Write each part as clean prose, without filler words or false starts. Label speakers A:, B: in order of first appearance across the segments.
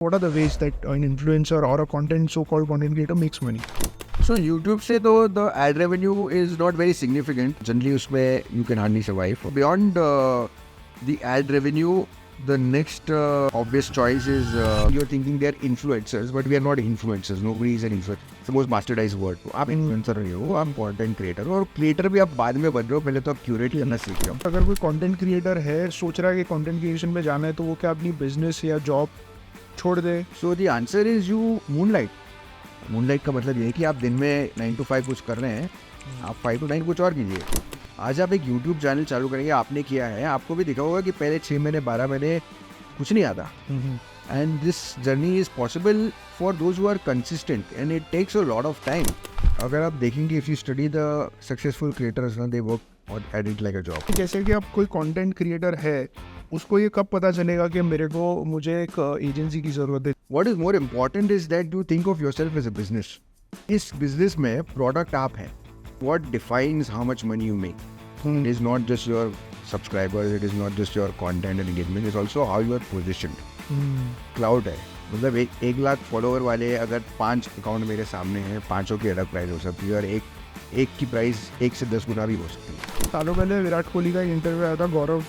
A: What are the ways that an influencer or a so-called content creator makes money?
B: So YouTube से तो the ad revenue is not very significant. Generally उसमें you can hardly survive. Beyond the ad revenue, the next obvious choice is you're thinking they're influencers, but we are not influencers. Nobody is an influencer. It's the most bastardized word. आप influencer नहीं हो, आप content creator हो और creator भी आप बाद में बन रहे हो. पहले तो आप curate करना सीख रहे हो.
A: अगर कोई कंटेंट क्रिएटर है, सोच रहा है कि कंटेंट क्रिएशन में जाना है, तो वो क्या अपनी बिजनेस या जॉब छोड़ दे?
B: So the answer is you moonlight. Moonlight का मतलब ये है कि आप दिन में 9 to 5 कुछ कर रहे हैं, आप 5 to 9 कुछ और कीजिए. आज आप एक YouTube चैनल चालू करेंगे, आपने किया है, आपको भी दिखा होगा कि पहले 6 महीने 12 महीने कुछ नहीं आता. And this journey is possible for those who are consistent and it takes a lot of time. अगर आप देखेंगे, if you study the successful creators, they work at it like a job.
A: जैसे कि अब कोई कंटेंट क्रिएटर है, उसको ये कब पता चलेगा कि मुझे एक एजेंसी की जरूरत है?
B: What is more important is that you think of yourself as a business. इस business में product आप हैं. What defines how much money you make? It is not just your subscribers, it is not just your content and engagement, it is also how you are positioned. Cloud है. मतलब एक lakh follower वाले अगर 5 account मेरे सामने हैं, 5 की अलग प्राइस हो सकती है और एक की प्राइस 1 से 10 गुना भी हो सकती है.
A: सालों पहले विराट कोहली का इंटरव्यू आया था गौरव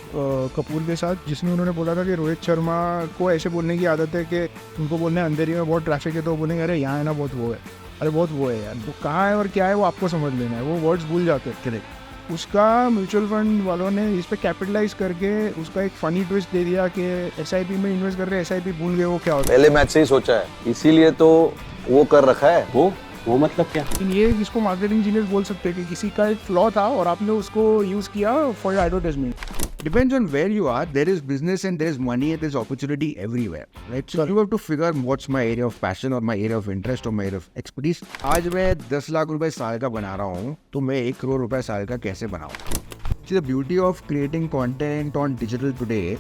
A: कपूर के साथ, जिसमें उन्होंने बोला था कि रोहित शर्मा को ऐसे बोलने की आदत है कि उनको बोलने अंधेरी में बहुत ट्रैफिक है तो बोलेंगे अरे यहाँ है ना, बहुत वो है, अरे बहुत वो है यार, वो कहाँ है और क्या है वो आपको समझ लेना है. वो वर्ड्स भूल जाते हैं.
B: करेक्ट.
A: उसका म्यूचुअल फंड वालों ने इस पर कैपिटलाइज करके उसका एक फनी ट्विस्ट दे दिया कि SIP में इन्वेस्ट कर रहे हैं, SIP भूल गए वो क्या होता है.
C: पहले मैच से ही सोचा है, इसीलिए तो वो कर रखा है. वो मतलब क्या?
A: लेकिन ये इसको मार्केटिंग जीनियस बोल सकते हैं कि किसी का एक फ्लॉ था और आपने उसको यूज किया for advertisement.
B: Depends on where you are. There is business and there is money and there is opportunity everywhere, right? So you have to figure what's my area of passion or my area of interest or my area of expertise. आज मैं 10 लाख रुपए साल का बना रहा हूँ, तो मैं 1 करोड़ रुपए साल का कैसे बनाऊँ? See, the beauty of creating content on digital today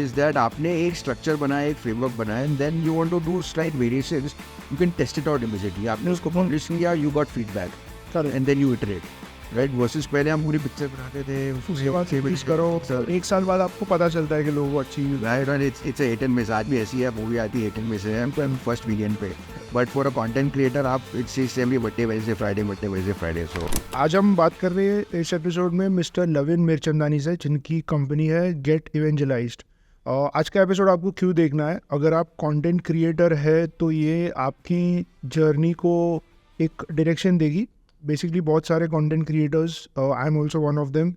B: is that आपने एक structure बनाया, एक framework बनाया, and then you want to do slight variations. You can test it out immediately. आपने उसको publish किया, you got feedback, and then you iterate. Right versus पहले हम पूरी पिक्चर बनाते थे,
A: उसके बाद फिनिश करो, 1 साल बाद आपको पता चलता है कि लोगों को अच्छी
B: राइट. और it's a hit and miss. आज भी ऐसी है, मूवी आती है हिट एंड मिस है फर्स्ट वीकेंड पे. But for a content creator आप it's Semli birthday Wednesday Friday. सो
A: आज हम बात कर रहे हैं इस एपिसोड में मिस्टर लविन मिर्चंदानी से, जिनकी कंपनी है गेट इवेंजलाइज्ड. आज का एपिसोड आपको क्यों देखना है? अगर आप कंटेंट क्रिएटर है तो ये आपकी जर्नी को एक डायरेक्शन देगी. बेसिकली बहुत सारे content creators, I am also one of them,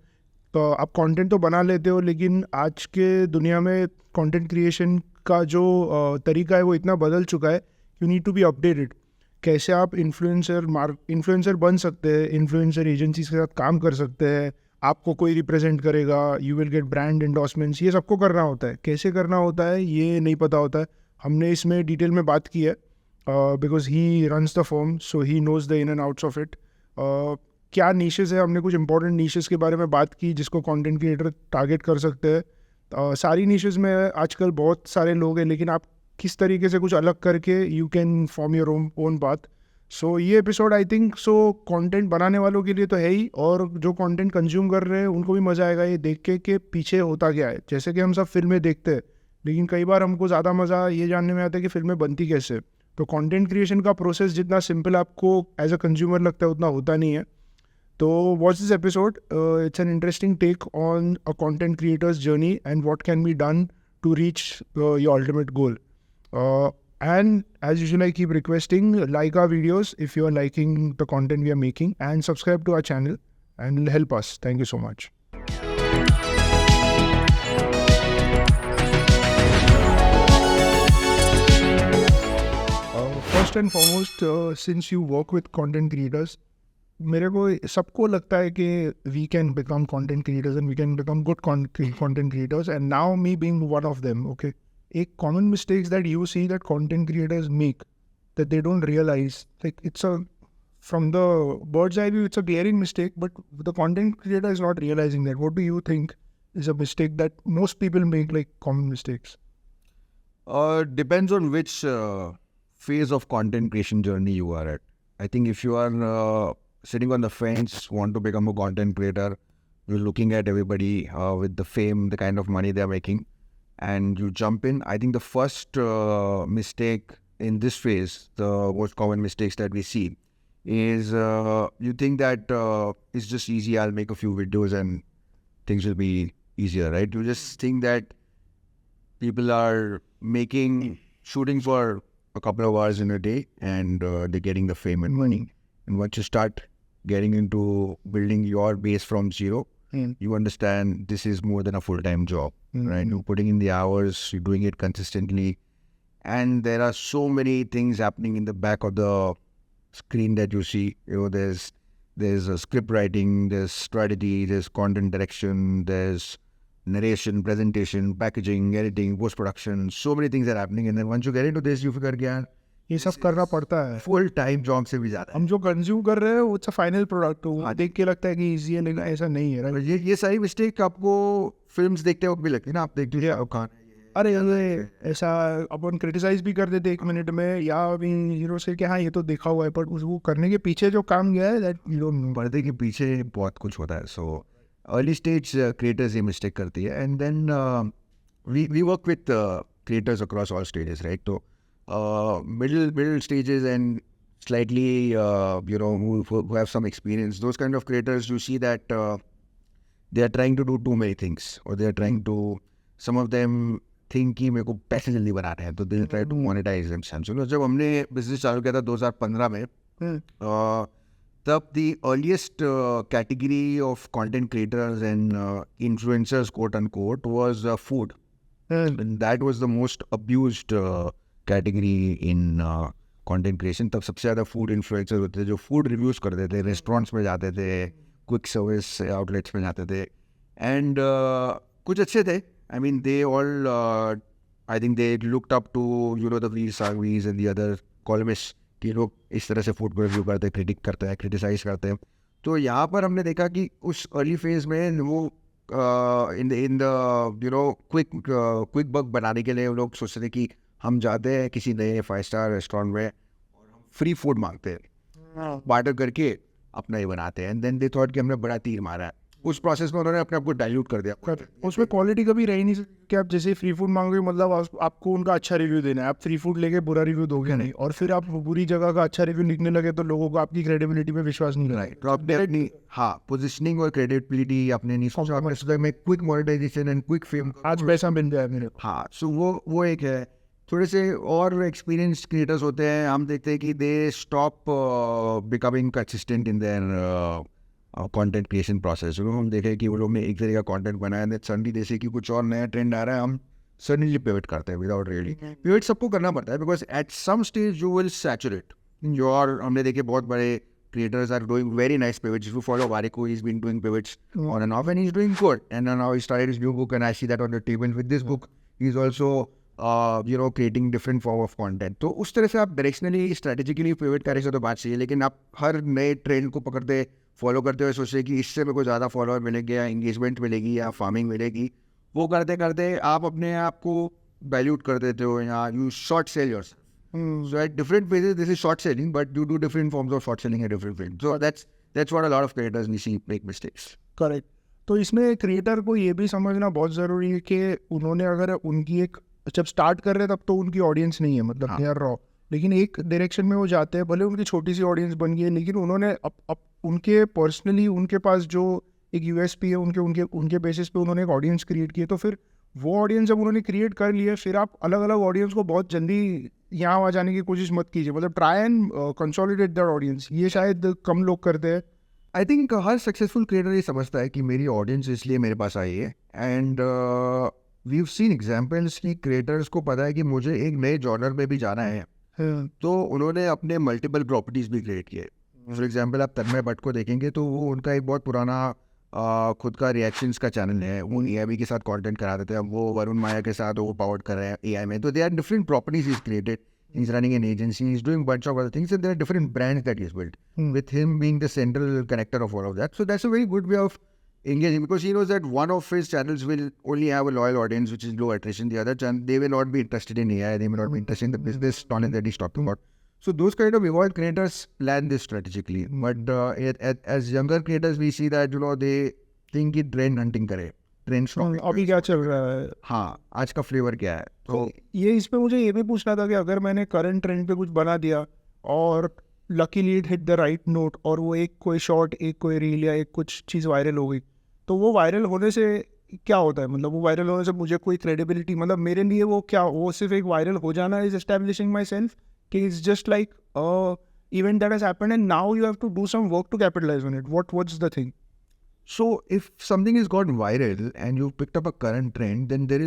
A: तो आप कंटेंट तो बना लेते हो, लेकिन आज के दुनिया में कंटेंट क्रिएशन का जो तरीका है वो इतना बदल चुका है. You need to be updated. कैसे आप इन्फ्लुएंसर बन सकते हैं, इन्फ्लुएंसर एजेंसीज के साथ काम कर सकते हैं, आपको कोई रिप्रेजेंट करेगा, you will get brand endorsements, ये सबको करना होता है. कैसे करना होता है ये नहीं पता होता है. हमने इसमें डिटेल में बात की है because he runs the firm, so he knows the in and outs of it. क्या नीशेस है, हमने कुछ इंपॉर्टेंट नीशेस के बारे में बात की जिसको कंटेंट क्रिएटर टारगेट कर सकते हैं. सारी नीशेस में आजकल बहुत सारे लोग हैं, लेकिन आप किस तरीके से कुछ अलग करके you can form your own path. So ये एपिसोड आई थिंक कंटेंट बनाने वालों के लिए तो है ही, और जो कंटेंट कंज्यूम कर रहे हैं उनको भी मज़ा आएगा ये देख के कि पीछे होता क्या है. जैसे कि हम सब फिल्में देखते हैं, लेकिन कई बार हमको ज़्यादा मज़ा ये जानने में आता है कि फिल्में बनती कैसे. तो कंटेंट क्रिएशन का प्रोसेस जितना सिंपल आपको एज अ कंज्यूमर लगता है उतना होता नहीं है. तो watch this episode. It's an interesting take on a content creators journey and what can be done to reach your ultimate goal. And as usual, I keep requesting, like our videos if you are liking the content we are making, and subscribe to our channel and help us. Thank you so much. First and foremost, since you work with content creators, मेरे को सबको लगता है कि we can become content creators and we can become good content creators, and now me being one of them. Okay, एक common mistakes that you see that content creators make that they don't realize, like it's a, from the bird's eye view it's a glaring mistake, but the content creator is not realizing that. What do you think is a mistake that most people make, like common mistakes?
B: depends on which phase of content creation journey you are at. I think if you are sitting on the fence, want to become a content creator, you're looking at everybody with the fame, the kind of money they're making, and you jump in. I think the first mistake in this phase, the most common mistakes that we see, is you think that it's just easy. I'll make a few videos and things will be easier, right? You just think that people are shooting for a couple of hours in a day and they're getting the fame and money. And once you start getting into building your base from zero, you understand this is more than a full-time job, right? You're putting in the hours, you're doing it consistently. And there are so many things happening in the back of the screen that you see. You know, there's a script writing, there's strategy, there's content direction, there's narration, presentation, packaging, editing, post-production. So many things are happening. And then once you get into this, you figure, yeah,
A: ये सब करना पड़ता है.
B: full time job से भी ज़्यादा है.
A: हम जो कंज्यूम कर रहे हैं वो फाइनल प्रोडक्ट हो, देख के लगता है कि इजी है, लेकिन ऐसा नहीं है. right?
B: ये सारी मिस्टेक आपको फिल्म्स देखते वक्त भी लगती है ना. आप देखते हो शाहरुख खान है,
A: अरे ये ऐसा अपन क्रिटिसाइज भी कर देते 1 मिनट में, या अभी हीरो से कि हाँ ये तो देखा हुआ है, पर वो करने के पीछे जो काम गया है दैट यू डोंट नो.
B: पर्दे के पीछे बहुत कुछ होता है. सो अर्ली स्टेज क्रिएटर्स ये मिस्टेक करती है. And then we work with creators across all stages, right? तो middle stages and slightly who have some experience, those kind of creators, you see that they are trying to do too many things, or they are trying to, some of them think कि मेरे को पैसे जल्दी बनाने हैं, तो they try to monetize themselves. जब हमने बिजनेस चालू किया था 2015 में, तब the earliest category of content creators and influencers, quote unquote, was food. And that was the most abused category in content creation. तब सबसे ज़्यादा food influencers होते थे जो food reviews करते थे, restaurants में जाते थे, quick service outlets में जाते थे. And कुछ अच्छे थे. I mean, they all, I think they looked up to, the Veer Sanghvis and the other columnists कि लोग इस तरह से फूड को रिव्यू करते हैं, क्रिटिक करते हैं, क्रिटिसाइज करते हैं. तो यहाँ पर हमने देखा कि उस अर्ली फेज में वो इन द क्विक बक बनाने के लिए लोग सोचते थे कि हम जाते हैं किसी नए 5-स्टार रेस्टोरेंट में और हम फ्री फूड मांगते हैं, बार्टर करके अपना ही बनाते हैं. एंड देन दे थॉट कि हमने बड़ा तीर मारा है. उस प्रोसेस में उन्होंने अपने आप को डाइल्यूट कर दिया.
A: उसमें क्वालिटी कभी रह ही नहीं सकती कि आप जैसे फ्री फूड मांगोगे, मतलब आपको उनका अच्छा रिव्यू देना है. आप फ्री फूड लेके बुरा रिव्यू दोगे नहीं, और फिर आप बुरी जगह का अच्छा रिव्यू लिखने लगे तो लोगों को आपकी क्रेडिबिलिटी पे विश्वास नहीं
B: राइट. तो आपने अपनी पोजिशनिंग और क्रेडिबिलिटी अपने नहीं सोचा. आपने सोचा मैं quick monetization and quick fame,
A: आज पैसा मिल जाए मेरे को.
B: हाँ. सो वो एक है. थोड़े से और एक्सपीरियंस क्रिएटर्स होते हैं, हम देखते हैं कि they stop becoming consistent in their content creation process. हम देखें कि वो लोग ने एक तरीके का कंटेंट बनाया है, सडनली जैसे कि कुछ और नया ट्रेंड आ रहा है, हम सडनली पिवट करते हैं विदाउट रियली. पिवट सबको करना पड़ता है because at some stage you will saturate in your. हमने देखे बहुत बड़े creators are doing very nice pivots. If you follow Variko, he's been doing pivots on and off, and he's doing good. And now he started his new book, and I see that on the table. With this book, he's also creating different form of content. तो उस तरह से आप directionally strategically pivot करेंगे तो बात चाहिए. लेकिन आप हर नए ट्रेंड को पकड़ते फॉलो करते हुए सोचते कि इससे मेरे को ज़्यादा फॉलोअर मिलेंगे या इंगेजमेंट मिलेगी या फार्मिंग मिलेगी, वो करते करते आप अपने आप को वैल्यूट कर देते हो या you short cell yourself. So at different phases, this is short selling, but you do different forms of short selling at different phases. So that's what a lot of creators we see make mistakes.
A: Correct. तो इसमें creator को ये भी समझना बहुत ज़रूरी है कि उन्होंने अगर उनकी एक जब स्टार्ट कर रहे हैं तब तो उनकी ऑडियंस नहीं है, मतलब दे आर रॉ, लेकिन एक डायरेक्शन में वो जाते हैं. भले उनकी छोटी सी ऑडियंस बन गई है, लेकिन उन्होंने अब उनके पर्सनली उनके पास जो एक यूएसपी है, उनके बेसिस पे उन्होंने एक ऑडियंस क्रिएट की है. तो फिर वो ऑडियंस जब उन्होंने क्रिएट कर लिया, फिर आप अलग अलग ऑडियंस को बहुत जल्दी यहाँ आ जाने की कोशिश मत कीजिए. मतलब try and consolidate that audience. ये शायद कम लोग करते हैं.
B: I think her successful creator ये समझता है कि मेरी ऑडियंस इसलिए मेरे पास आई है. And we have seen examples कि क्रिएटर्स को पता है कि मुझे एक नए जॉनर में भी जाना है, तो उन्होंने अपने मल्टीपल प्रॉपर्टीज भी क्रिएट किए. फॉर एग्जाम्पल आप तन्मय भट्ट को देखेंगे तो वो उनका एक बहुत पुराना खुद का रिएक्शंस का चैनल है. वो एआई के साथ कंटेंट करा देते हैं. अब वो वरुण माया के साथ वो पावर्ड कर रहे हैं एआई में. तो they are different properties is created. He's running an agency. He's doing bunch of other things, and there are different brands that he's built. With him being the central connector of all of that, so that's a very good way of engaging, because he knows that one of his channels will only have a loyal audience, which is low attrition. The other channel, they will not be interested in AI. They may not be interested in the business knowledge that he's talking about. So those kind of evolved creators plan this strategically. But as younger creators, we see that they think it trend hunting करे. Trends
A: अभी क्या चल रहा है?
B: हाँ आज का flavour क्या है तो
A: ये इस पे मुझे ये भी पूछना था कि अगर मैंने करंट ट्रेंड पे कुछ बना दिया और luckily it hit the right note और वो एक कोई शॉर्ट, एक कोई रील या एक कुछ चीज़ वायरल हो गई, तो वो वायरल होने से क्या होता है? मतलब वो वायरल होने से मुझे कोई क्रेडिबिलिटी, मतलब मेरे लिए वो क्या, वो सिर्फ एक वायरल हो जाना इज एस्टैब्लिशिंग माई सेल्फ, कि it's just like event that has happened and now you have to do some work to capitalize on it. What's the thing?
B: So if something has gone viral and you picked up a current trend, then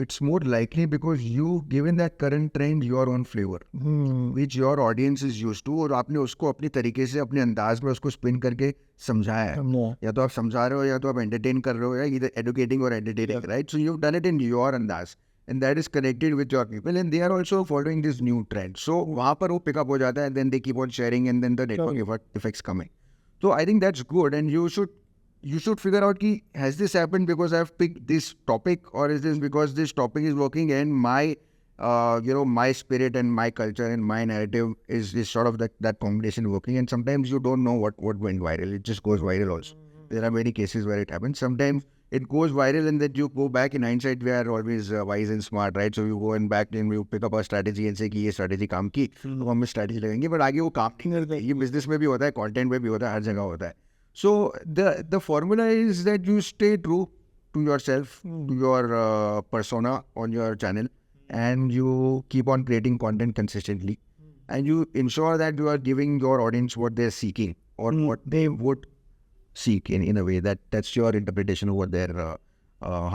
B: it's more likely because you given that current trend your own flavor, which your audience is used to, और आपने उसको अपनी तरीके से अपने अंदाज में उसको स्पिन करके समझाया है. या तो आप समझा रहे हो या तो आप एंटरटेन कर रहे हो या either educating or entertaining, right? So you've done it in your अंदाज and that is connected with your people and they are also following this new trend. So वहाँ पर वो pick up हो जाता है and then they keep on sharing and then the network effects coming. So I think that's good and you should figure out ki, has this happened because I've picked this topic or is this because this topic is working and my my spirit and my culture and my narrative is sort of that combination working, and sometimes you don't know what went viral. It just goes viral also. There are many cases where it happens. Sometimes it goes viral and then you go back. In hindsight, we are always wise and smart, right? So you go and back and you pick up a strategy and say कि ये strategy काम की, तो हम इस strategy लगाएंगे, but आगे वो काम नहीं करता है. ये business में भी होता है, content में भी होता है, हर जगह होता है. So the formula is that you stay true to yourself, to your persona on your channel, and you keep on creating content consistently, and you ensure that you are giving your audience what they're seeking or what they would seek in a way that's your interpretation of what their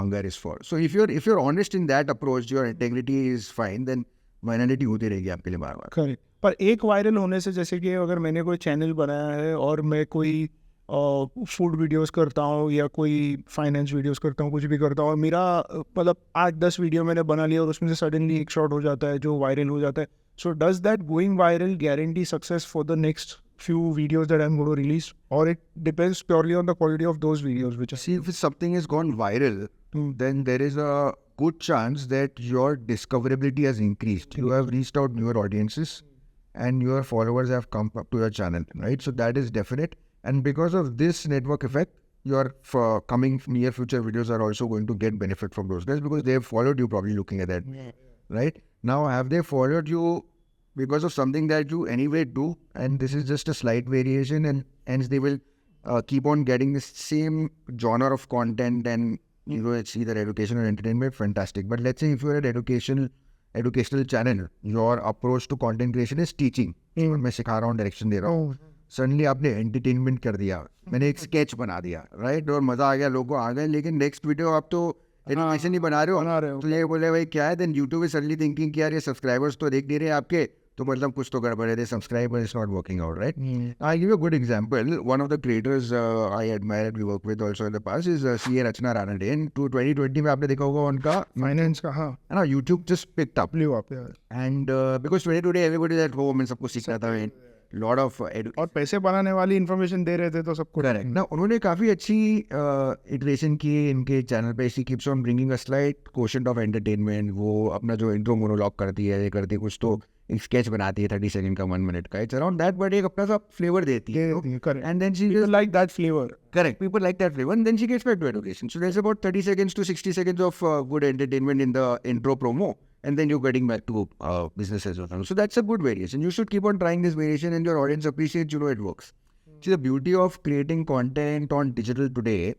B: hunger is for. So if you're honest in that approach, your integrity is fine, then virality होती रहेगी आपके लिए बार-बार.
A: Correct. पर एक viral होने से, जैसे कि अगर मैंने कोई चैनल बनाया है और मैं कोई फूड वीडियोस करता हूँ या कोई फाइनेंस वीडियोस करता हूँ, कुछ भी करता हूँ, और मेरा मतलब 8-10 वीडियो मैंने बना लिया और उसमें से सडनली एक शॉट हो जाता है जो वायरल हो जाता है. So does that going viral guarantee success for the next few videos that I'm going to release, or it depends purely on the quality of those videos which
B: See, if something has gone viral, then there is a good chance that your discoverability has increased. You have reached out newer audiences and your followers have come up to your channel, right? So that is definite. And because of this network effect, your coming near future videos are also going to get benefit from those guys because they have followed you, probably looking at that, right? Now, have they followed you because of something that you anyway do, and this is just a slight variation, and hence they will keep on getting the same genre of content, and it's either education or entertainment, fantastic. But let's say if you're an educational channel, your approach to content creation is teaching. मैं सिखा रहा हूँ, direction दे रहा हूँ. Suddenly आपने entertainment कर दिया, मैंने एक स्केच बना दिया, राइट, और मजा आ गया, लोगों आ गए, लेकिन नेक्स्ट वीडियो आप तो एनिमेशन ही बना रहे हो, तो ये बोले भाई क्या है, then YouTube is suddenly thinking कि यार ये सब्सक्राइबर्स तो देख नहीं रहे आपके, तो मतलब कुछ तो गड़बड़ है, the subscriber is not working out, right. I give a good example. One of the creators I admire, we work with also in the past, is CA Rachana Ranade. In 2020 में आपने देखा होगा उनका
A: फाइनेंस का, हाँ,
B: है ना, YouTube just picked up, and because 2020 everybody is at home and सबको सीखना था, लॉट ऑफ
A: और पैसे बनाने वाली इन्फॉर्मेशन दे रहे थे, तो सबको
B: करेक्ट ना. उन्होंने काफ़ी अच्छी इटरेशन की इनके चैनल पे. She keeps on bringing a slight quotient of entertainment. वो अपना जो इंट्रो मोनोलॉग करती है, ये करती है, कुछ तो एक स्केच बनाती है 30 सेकंड का, 1 मिनट का, इट्स अराउंड दैट, बट एक अपना सा फ्लेवर देती है. And then she
A: like that flavour.
B: Correct. People like that flavor, and then she gets back to education. So there's about 30 seconds to 60 seconds of good entertainment in the intro promo, and then you're getting back to business as well. So that's a good variation. You should keep on trying this variation, and your audience appreciates, it works. See, the beauty of creating content on digital today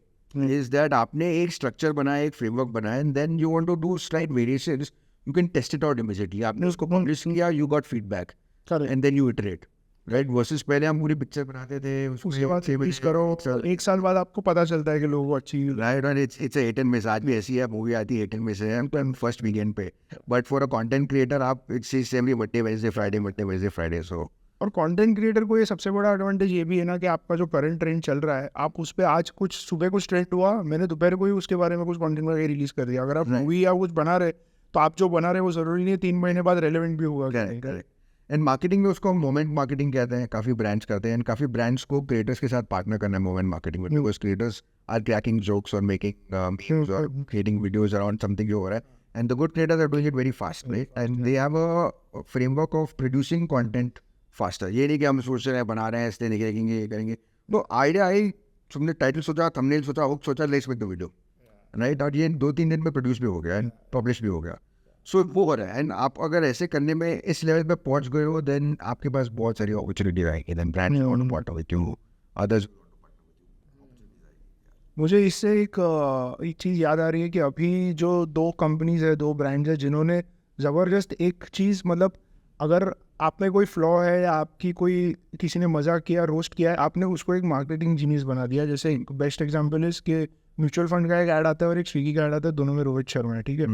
B: is that आपने एक structure बनाया, एक framework बनाया, and then you want to do slight variations, you can test it out immediately. आपने उसको publish किया, you got feedback, and then you iterate. Right, versus पहले हम पूरी पिक्चर बनाते थे,
A: उसके बाद रिलीज करो, 1 साल बाद आपको पता चलता है कि लोगों को अच्छी,
B: राइट. और it's a hit and miss. आज भी ऐसी है, मूवी आती है हिट एंड मिस है फर्स्ट वीकेंड पे, but for a content creator आप it's Semli Monday Wednesday Friday. सो
A: और कंटेंट क्रिएटर को ये सबसे बड़ा एडवांटेज ये भी है ना कि आपका जो करंट ट्रेंड चल रहा है, आप उस पर आज कुछ सुबह कुछ ट्रेंड हुआ, मैंने दोपहर को ही उसके बारे में कुछ कंटेंट वगैरह रिलीज कर दिया. अगर आप मूवी या कुछ बना रहे, तो आप जो बना रहे वो जरूरी नहीं है 3 महीने बाद रेलेवेंट भी होगा.
B: करेक्ट. एंड मार्केटिंग में उसको हम मोमेंट मार्केटिंग कहते हैं. काफ़ी ब्रांड्स करते हैं, एंड काफ़ी ब्रांड्स को क्रिएटर्स के साथ पार्टनर करना है मोमेंट मार्केटिंग में, because creators are cracking jokes और मेकिंग मीम्स और क्रिएटिंग वीडियोज अराउंड समथिंग जो हो रहा है, and the good creators are doing it very fast, right, and they have a framework of producing content faster. ये नहीं कि हम सोच रहे हैं बना रहे हैं इसलिए निकलेंगे, ये करेंगे. तो आइडिया आई, तुमने टाइटल सोचा, थंबनेल सोचा, हुक सोचा, let's make the video, right, और ये 2-3 दिन में प्रोड्यूस भी हो गया एंड पब्लिश भी हो गया. सो वो हो रहा है. एंड आप अगर ऐसे करने में इस लेवल पे पहुंच गए हो, देन आपके पास बहुत सारी अपॉर्चुनिटी आएगी. Then brand want to partner with you, others.
A: मुझे इससे एक चीज़ याद आ रही है कि अभी जो 2 कंपनीज है, 2 ब्रांड्स है जिन्होंने ज़बरदस्त एक चीज़, मतलब अगर आप में कोई फ्लॉ है या आपकी कोई किसी ने मजाक किया, रोस्ट किया है, आपने उसको एक मार्केटिंग जीनियस बना दिया. जैसे बेस्ट एग्जांपल इज कि म्यूचुअल फंड का एक ऐड आता है और एक स्विगी का ऐड आता है, दोनों में रोहित शर्मा है. ठीक है,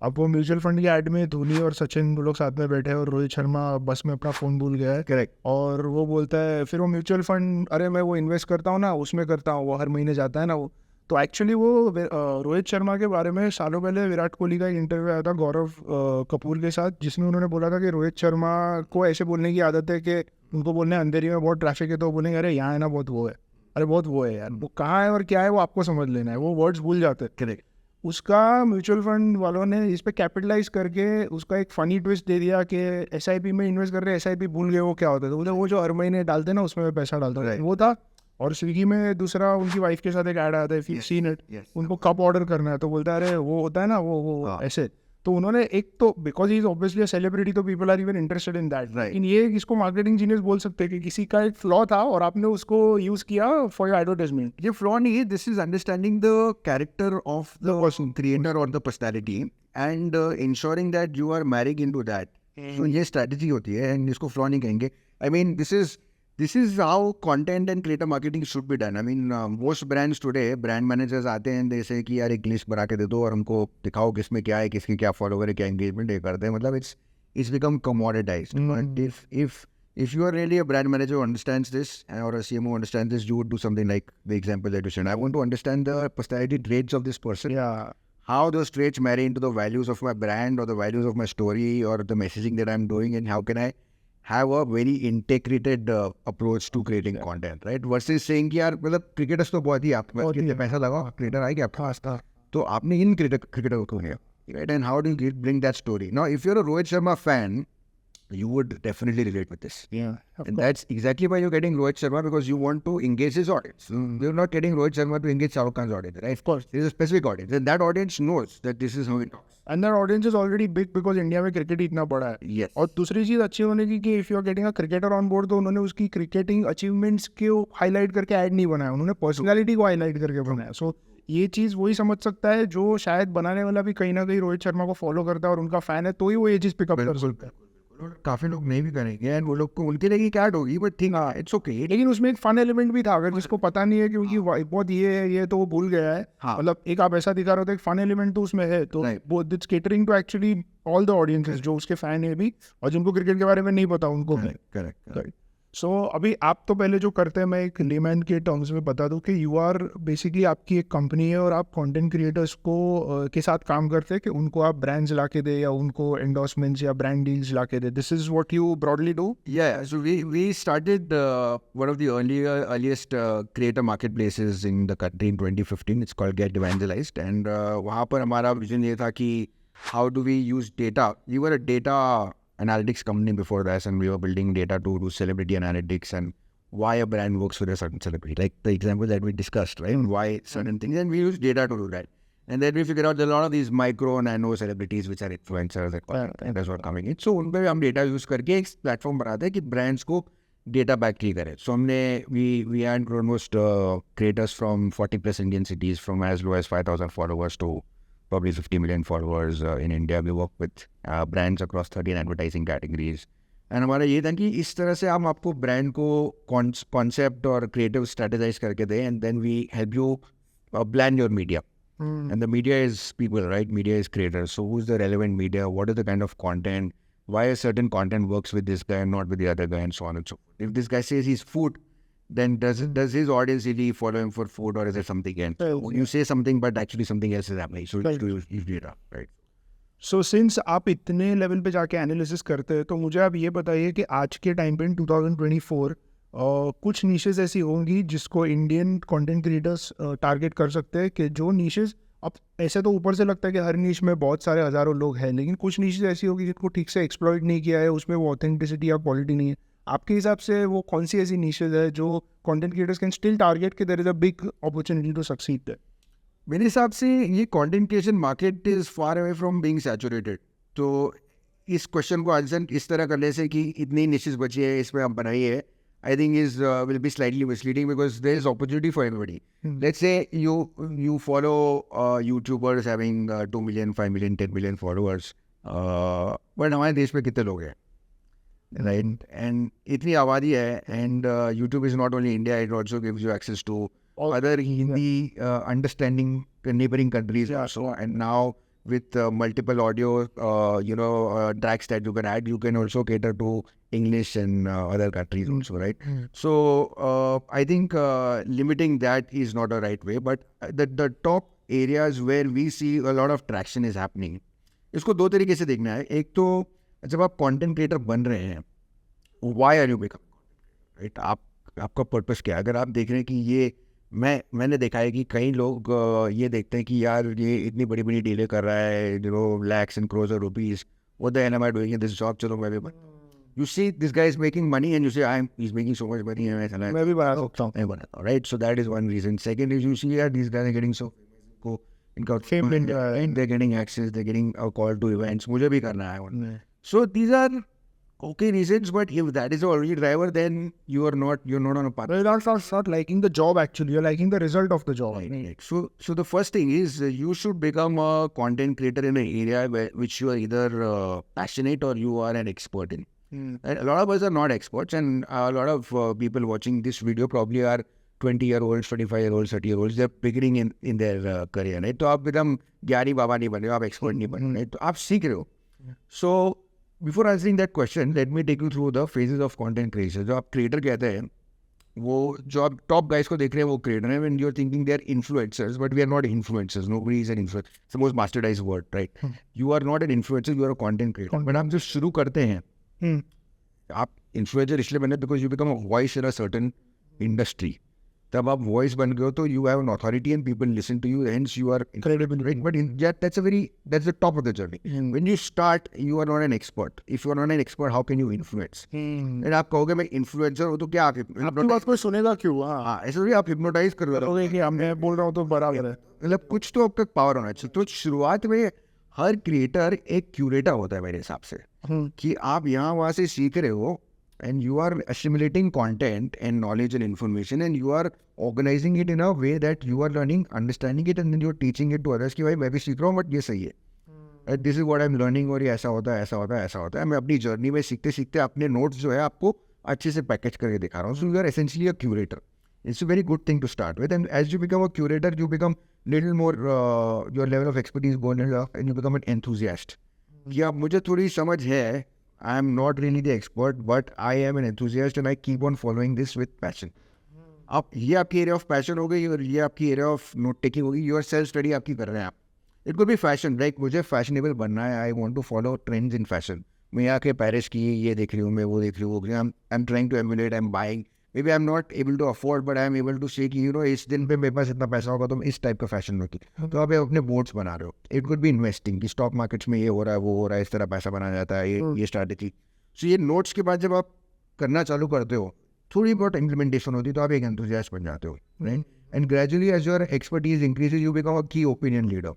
A: अब वो म्यूचुअल फंड के ऐड में धोनी और सचिन वो लोग साथ में बैठे हैं और रोहित शर्मा बस में अपना फ़ोन भूल गया है.
B: करेक्ट.
A: और वो बोलता है फिर वो म्यूचुअल फंड, अरे मैं वो इन्वेस्ट करता हूँ ना, उसमें करता हूँ, वो हर महीने जाता है ना वो. तो एक्चुअली वो रोहित शर्मा के बारे में सालों पहले विराट कोहली का एक इंटरव्यू आया था गौरव कपूर के साथ, जिसमें उन्होंने बोला था कि रोहित शर्मा को ऐसे बोलने की आदत है कि उनको बोलने अंधेरी में बहुत ट्रैफिक है तो बोलेंगे अरे यहाँ है ना बहुत वो है, अरे बहुत वो है यार, वो कहाँ है और क्या है वो आपको समझ लेना है, वो वर्ड्स भूल जाते हैं.
B: करेक्ट.
A: उसका म्यूचुअल फंड वालों ने इस पे कैपिटलाइज करके उसका एक फनी ट्विस्ट दे दिया कि एसआईपी में इन्वेस्ट कर रहे हैं, एसआईपी भूल गए वो क्या होता है. तो बोले वो जो हर महीने डालते हैं ना उसमें मैं पैसा डालता हूँ, वो था. और स्विगी में दूसरा उनकी वाइफ के साथ एक ऐड आता है, इफ यू सीन इट, उनको कप ऑर्डर करना है तो बोलता है अरे वो होता है ना वो ऐसे. तो उन्होंने एक तो because he is obviously a celebrity तो people are even interested in that. लेकिन ये इसको मार्केटिंग जीनियस बोल सकते हैं कि किसी का एक फ्लॉ था और आपने उसको यूज किया फॉर योर एडवर्टाइजमेंट.
B: ये फ्लॉ नहीं है, this is understanding the character of the person, creator और the personality and ensuring that you are marrying into that. तो ये स्ट्रेटजी होती है एंड इसको फ्लॉ नहीं कहेंगे. I mean this is how content and creator marketing should be done. I mean, most brands today, brand managers आते हैं जैसे कि यार एक लिस्ट बना के दे दो और हमको दिखाओ किसमें क्या है, किसकी क्या फॉलोवर है, क्या एंगेजमेंट है, करते हैं. मतलब it's become commoditized. But if you are really a brand manager who understands this or a CMO who understands this, you would do something like the example that you said. I want to understand the personality traits of this person.
A: Yeah.
B: How those traits marry into the values of my brand or the values of my story or the messaging that I'm doing, and how can I have a very integrated approach to creating content, right? Versus saying कि यार मतलब cricketers तो बहुत ही आप पैसा लगाओ cricketer आएगा आपके पास, तो आपने इन क्रिकेटर को लिया, right? And how do you bring that story? Now, if you're a Rohit Sharma fan, you would definitely relate with this.
A: Yeah,
B: And that's exactly why you're getting Rohit Sharma, because you want to engage his audience. You're not getting Rohit Sharma to engage Shah Rukh Khan's audience, right?
A: of course.
B: There's a specific audience, and that audience knows that this is how it talks.
A: And that audience is already big because India में cricket इतना बड़ा है.
B: Yes.
A: और दूसरी चीज़ अच्छी होने की कि if you are getting a cricketer on board तो उन्होंने उसकी क्रिकेटिंग अचीवमेंट्स को हाईलाइट करके ऐड नहीं बनाया, उन्होंने पर्सनालिटी को हाईलाइट करके बनाया. सो ये चीज़ वही समझ सकता है जो शायद बनाने वाला भी कहीं ना कहीं रोहित शर्मा को फॉलो करता है और उनका फैन है, तो ही वो ये चीज़ पिकअप कर सकता है.
B: काफी लोग नहीं भी करेंगे एंड वो लोग को उनके लिए क्या होगी, बट थिंक इट्स ओके.
A: लेकिन उसमें एक फन एलिमेंट भी था, अगर जिसको पता नहीं है क्योंकि बहुत ये तो वो भूल गया है.
B: हाँ.
A: मतलब एक आप ऐसा दिखा रहे हो तो एक फन एलिमेंट तो उसमें है, तो
B: Right.
A: It's catering to actually all the audiences जो उसके फैन है भी और जिनको क्रिकेट के बारे में नहीं पता उनको भी.
B: करेक्ट.
A: सो अभी आप तो पहले जो करते हैं, मैं एक लेमैन के टर्म्स में बता दूं कि यू आर बेसिकली आपकी एक कंपनी है और आप कंटेंट क्रिएटर्स को के साथ काम करते हैं कि उनको आप ब्रांड्स ला के दे या उनको एंडोर्समेंट्स या ब्रांड डील्स ला के दे. This is what you broadly do.
B: Yeah, so we started one of the earliest creator marketplaces in the country in 2015. It's called Get Evangelized, and वहाँ पर हमारा विजन ये था कि how do we use data. We were a data analytics company before this, and we were building data to do celebrity analytics and why a brand works with a certain celebrity, like the example that we discussed, right? Why certain things, and we use data to do that. And then we figured out there are a lot of these micro nano celebrities which are influencers and that's what coming in. So उन पे हम data use करके एक platform बनाते हैं कि brands को data back की करें. So हमने we had almost creators from 40 plus Indian cities, from as low as 5,000 followers to probably 50 million followers in India. We work with brands across 13 advertising categories. And हमारा ये था कि इस तरह से हम आपको ब्रांड को कॉन्सेप्ट और क्रिएटिव स्ट्रेटेजाइज करके दें, and then we help you plan your media. And the media is people, right? Media is creators. So who's the relevant media? What is the kind of content? Why a certain content works with this guy and not with the other guy, and so on and so forth. If this guy says he's food, then does his audience really follow him for food, or is there something else? You say something, but actually something else is happening. So
A: Right.
B: to use data, right?
A: So since आप इतने level पे जाके analysis करते हैं तो मुझे आप ये बताइए कि आज के टाइम पे 2024 कुछ नीशेस ऐसी होंगी जिसको इंडियन कंटेंट क्रिएटर्स टारगेट कर सकते हैं, कि जो नीशेस अब ऐसे तो ऊपर से लगता है कि हर नीश में बहुत सारे हज़ारों लोग हैं, लेकिन कुछ नीशेस ऐसी होगी जिनको ठीक से एक्सप्लॉइट नहीं किया है, उसमें वो ऑथेंटिसिटी या क्वालिटी नहीं है. आपके हिसाब से वो कौन सी ऐसी नीशेस है जो content creators can still target कि there is a big opportunity to succeed there?
B: मेरे हिसाब से ये content creation market is far away from being saturated. तो इस क्वेश्चन को आंसर इस तरह करने से कि इतनी निशेस बची है इसमें आप बनाइए, I think is will be slightly misleading because there is opportunity for everybody. Let's say you follow YouTubers having 2 million, 5 million, 10 million followers. But हमारे देश में कितने लोग हैं, right? And इतनी आबादी है, and YouTube is not only India, it also gives you access to other Hindi understanding neighboring countries also. And now with multiple audio, tracks that you can add, you can also cater to English and other countries also, right? So I think limiting that is not a right way, but the top areas where we see a lot of traction is happening. इसको दो तरीके से देखना है. एक तो जब आप कंटेंट क्रिएटर बन रहे हैं, why are you becoming content creator, right? आपका पर्पस क्या है? अगर आप देख रहे हैं कि ये मैंने देखा है कि कई लोग ये देखते हैं कि यार ये इतनी बड़ी बड़ी डीलें कर रहा है, lakhs and crores of rupees, what the hell am I doing in this job? चलो मैं भी you see this guy is making money and you say he's making so much money, मैं भी बना सकता हूँ, right? So that is one reason. Second is you see yeah, these guys are getting so famous, इनका fame and they're getting access, they're getting a call to events, मुझे भी करना है. So these are okay reasons, but if that is the only driver, then you're not on a path.
A: Well, that's not liking the job actually. You're liking the result of the job.
B: Right. So the first thing is you should become a content creator in an area which you are either passionate or you are an expert in. And a lot of us are not experts, and a lot of people watching this video probably are 20-year-olds, 25-year-olds, 30-year-olds. They're beginning in their career. Right? तो आप एकदम ज्ञानी बाबा नहीं बन रहे हो, आप expert नहीं बन रहे हो, तो आप सीख रहे हो. So before answering that question, let me take you through the phases of content creation. जो आप creator कहते हैं, वो जो आप top guys को देख रहे हैं वो creator हैं. When you're thinking they're influencers, but we are not influencers. Nobody is an influencer. It's the most bastardized word, right? You are not an influencer. You are a content creator. But हम जो शुरू करते हैं, आप influencer इसलिए बने because you become a voice in a certain industry. तब आप voice बन गए हो तो you have an authority and people listen to you, hence you are credible, right? But that's the top of the journey. When you start, you are not an expert. If you are not an expert, how can you influence? And आप कहोगे मैं influencer हूँ तो क्या आप
A: आपकी बात कोई सुनेगा क्यों?
B: हाँ, ऐसे भी आप hypnotize कर रहे हो
A: कि मैं बोल रहा हूँ तो बराबर है.
B: मतलब कुछ तो आपका पावर होना चाहिए. तो शुरुआत में हर क्रिएटर एक क्यूरेटर होता है मेरे हिसाब से, कि आप यहाँ वहाँ से सीख रहे हो and you are assimilating content and knowledge and information and you are organizing it in a way that you are learning, understanding it, and then you are teaching it to others कि भाई मैं भी सीख रहा हूँ but ये सही है, this is what I'm learning, और ये ऐसा होता है, ऐसा होता है, ऐसा होता है. मैं अपनी जर्नी में सीखते सीखते अपने नोट्स जो है आपको अच्छे से पैकेज करके दिखा रहा हूँ. So you are essentially a curator. It's a very good thing to start with, and as you become a curator, you become little more your level of expertise goes up and you become an enthusiast. कि अब मुझे थोड़ी समझ है, I am not really the expert, but I am an enthusiast and I keep on following this with passion. अब ये आपकी area of passion हो गई और ये आपकी एरिया ऑफ नोट टेकिंग होगी. योर सेल्फ स्टडी आपकी कर रहे हैं आप. It could be fashion, like मुझे फैशनेबल बनना है, I want to follow trends in fashion. मैं यहाँ के पेरिस की ये देख रही हूँ, मैं वो देख रही हूँ, I am trying to emulate, I am buying. Maybe I am not able to afford but I am able to say कि इस दिन पे मेरे पास इतना पैसा होगा तो मैं इस टाइप का फैशन रखी. तो आप अपने बोर्ड्स बना रहे हो. इट कुड बी इन्वेस्टिंग कि स्टॉक मार्केट्स में ये हो रहा है, वो हो रहा है, इस तरह पैसा बनाया जाता है, ये स्ट्रैटेजी. सो ये नोट्स के बाद जब आप करना चालू करते हो, थोड़ी बहुत इम्प्लीमेंटेशन होती है तो आप एक एंथुसियास्ट बन जाते हो, right? And gradually as your expertise increases you become a key opinion leader,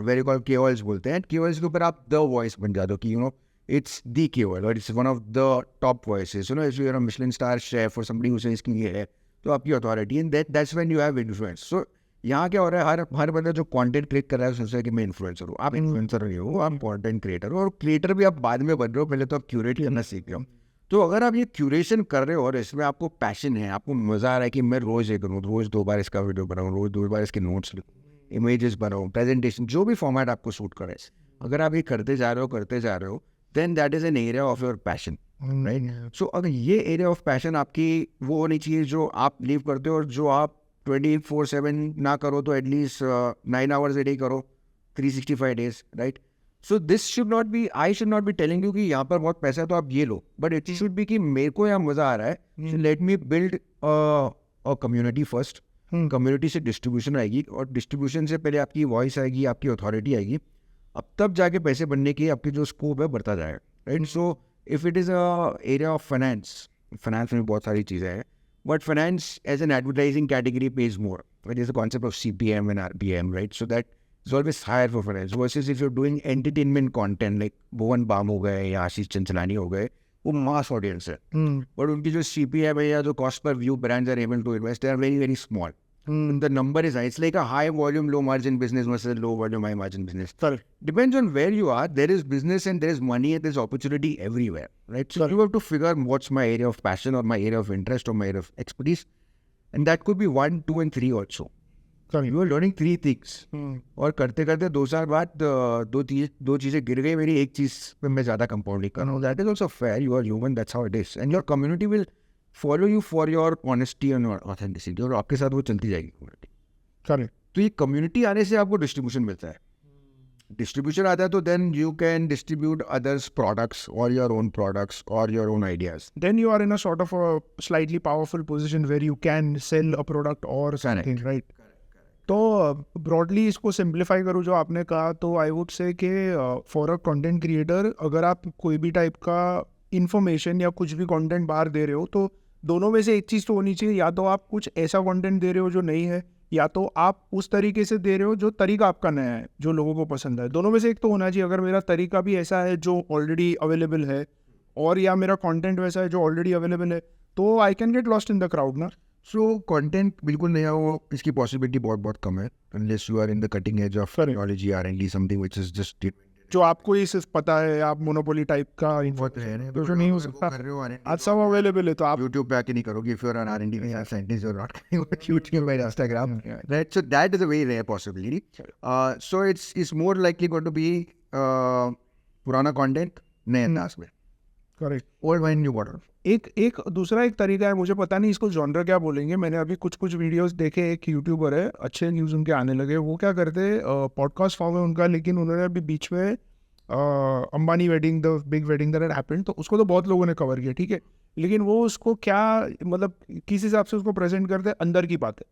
B: very called KOLs बोलते हैं. KOLs के ऊपर आप द वॉइस बन जाते हो कि it's the KOL or it's one of the top voices. If you're a Michelin star chef or somebody who says कि ये है तो आपकी authority, and that's when you have influence. So यहाँ क्या हो रहा है, हर बंदा जो कंटेंट क्रिएट कर रहा है सोच रहा है कि मैं इन्फ्लुएंसर हूँ. आप इन्फ्लुएंसर नहीं हो, आप कंटेंट क्रिएटर हो, और क्रिएटर भी आप बाद में बन रहे हो, पहले तो आप क्यूरेट करना सीख रहे हो. तो अगर आप ये क्यूरेशन कर रहे हो और इसमें आपको पैशन है, आपको मज़ा आ रहा है कि मैं रोज़ ये करूँ, रोज़ 2 बार इसका वीडियो बनाऊँ, रोज़ 2 बार इसके नोट्स लिखूँ, इमेजेस बनाऊँ, प्रेजेंटेशन, जो भी फॉर्मेट आपको सूट करे, अगर आप ये करते जा रहे हो then that is an area of your passion, right? So अगर ये area of passion आपकी वो होनी चाहिए जो आप लीव करते हो, और जो आप 24/7 ना करो तो एटलीस्ट 9 hours a day करो, 365 days, right? So this should not be, I should not be telling you कि यहाँ पर बहुत पैसा है तो आप ये लो, but it should be कि मेरे को यहाँ मज़ा आ रहा है, so let me build a community first. Community से डिस्ट्रीब्यूशन आएगी, और डिस्ट्रीब्यूशन से पहले आपकी वॉइस आएगी, आपकी अथॉरिटी आएगी, अब तब जाके पैसे बनने की आपकी जो स्कोप है बढ़ता जाएगा, right? So if it is a area of finance में बहुत सारी चीज़ें हैं, But finance as an advertising category pays more. There is a concept of CPM and RPM, right? So that is always higher for finance. Versus if you're doing entertainment content like Bhuvan Bam हो गए या आशीष चंचलानी हो गए, वो mass audience है. But उनकी जो CPM है या जो cost per view brands are able to invest, they are very very small. The number is high. It's like a high volume, low margin business versus low volume, high margin business.
A: Correct.
B: Depends on where you are. There is business and there is money and there's opportunity everywhere, right? So you have to figure what's my area of passion or my area of interest or my area of expertise. And that could be 1, 2 and 3 also.
A: Correct.
B: You are learning 3 things. और करते करते 2 साल बाद दो चीज़ें गिर गई मेरी, एक चीज़ पे मैं ज़्यादा कंपाउंड कर रहा हूँ. That is also fair. You are human. That's how it is. And your community will follow you for your honesty and your authenticity. और आपके साथ वो चलती जाएगी community.
A: Correct.
B: तो ये कम्युनिटी आने से आपको डिस्ट्रीब्यूशन मिलता है. डिस्ट्रीब्यूशन आता है तो then you can distribute others products और योर ओन प्रोडक्ट्स और your own ideas.
A: Then you are in a sort of a slightly powerful position where you can sell a product or something, right? तो broadly इसको simplify करूँ जो आपने कहा, तो I would say कि for a content creator अगर आप कोई भी टाइप का इंफॉर्मेशन या कुछ भी कंटेंट बाहर दे रहे हो तो दोनों में से एक चीज़ तो होनी चाहिए. या तो आप कुछ ऐसा कंटेंट दे रहे हो जो नहीं है, या तो आप उस तरीके से दे रहे हो जो तरीका आपका नया है, जो लोगों को पसंद है. दोनों में से एक तो होना चाहिए. अगर मेरा तरीका भी ऐसा है जो ऑलरेडी अवेलेबल है और या मेरा कंटेंट वैसा है जो ऑलरेडी अवेलेबल है, तो I can get lost in the crowd ना.
B: सो कंटेंट बिल्कुल नया हो इसकी पॉसिबिलिटी बहुत बहुत कम है unless you are in the cutting edge of technology R and D something which is just
A: जो आपको ही सिर्फ पता है, आप मोनोपोली टाइप का तो जो नहीं हो सकता. आज सब अवेलेबल है तो आप
B: YouTube पे आके नहीं करोगे. If you are an R&D scientist, you're not going to YouTube or Instagram, right? So that is a very rare possibility. So it's more likely going to be पुराना content नए अंदाज में.
A: Correct.
B: Old wine new bottle.
A: एक दूसरा एक तरीका है, मुझे पता नहीं इसको जॉनर क्या बोलेंगे. मैंने अभी कुछ वीडियोस देखे, एक यूट्यूबर है, अच्छे न्यूज़ उनके आने लगे. वो क्या करते पॉडकास्ट फॉर्म है उनका, लेकिन उन्होंने अभी बीच में Ambani wedding, the big wedding that had happened, तो उसको तो बहुत लोगों ने कवर किया, ठीक है. लेकिन वो उसको क्या मतलब किस हिसाब से उसको प्रेजेंट करते हैं, अंदर की बातें.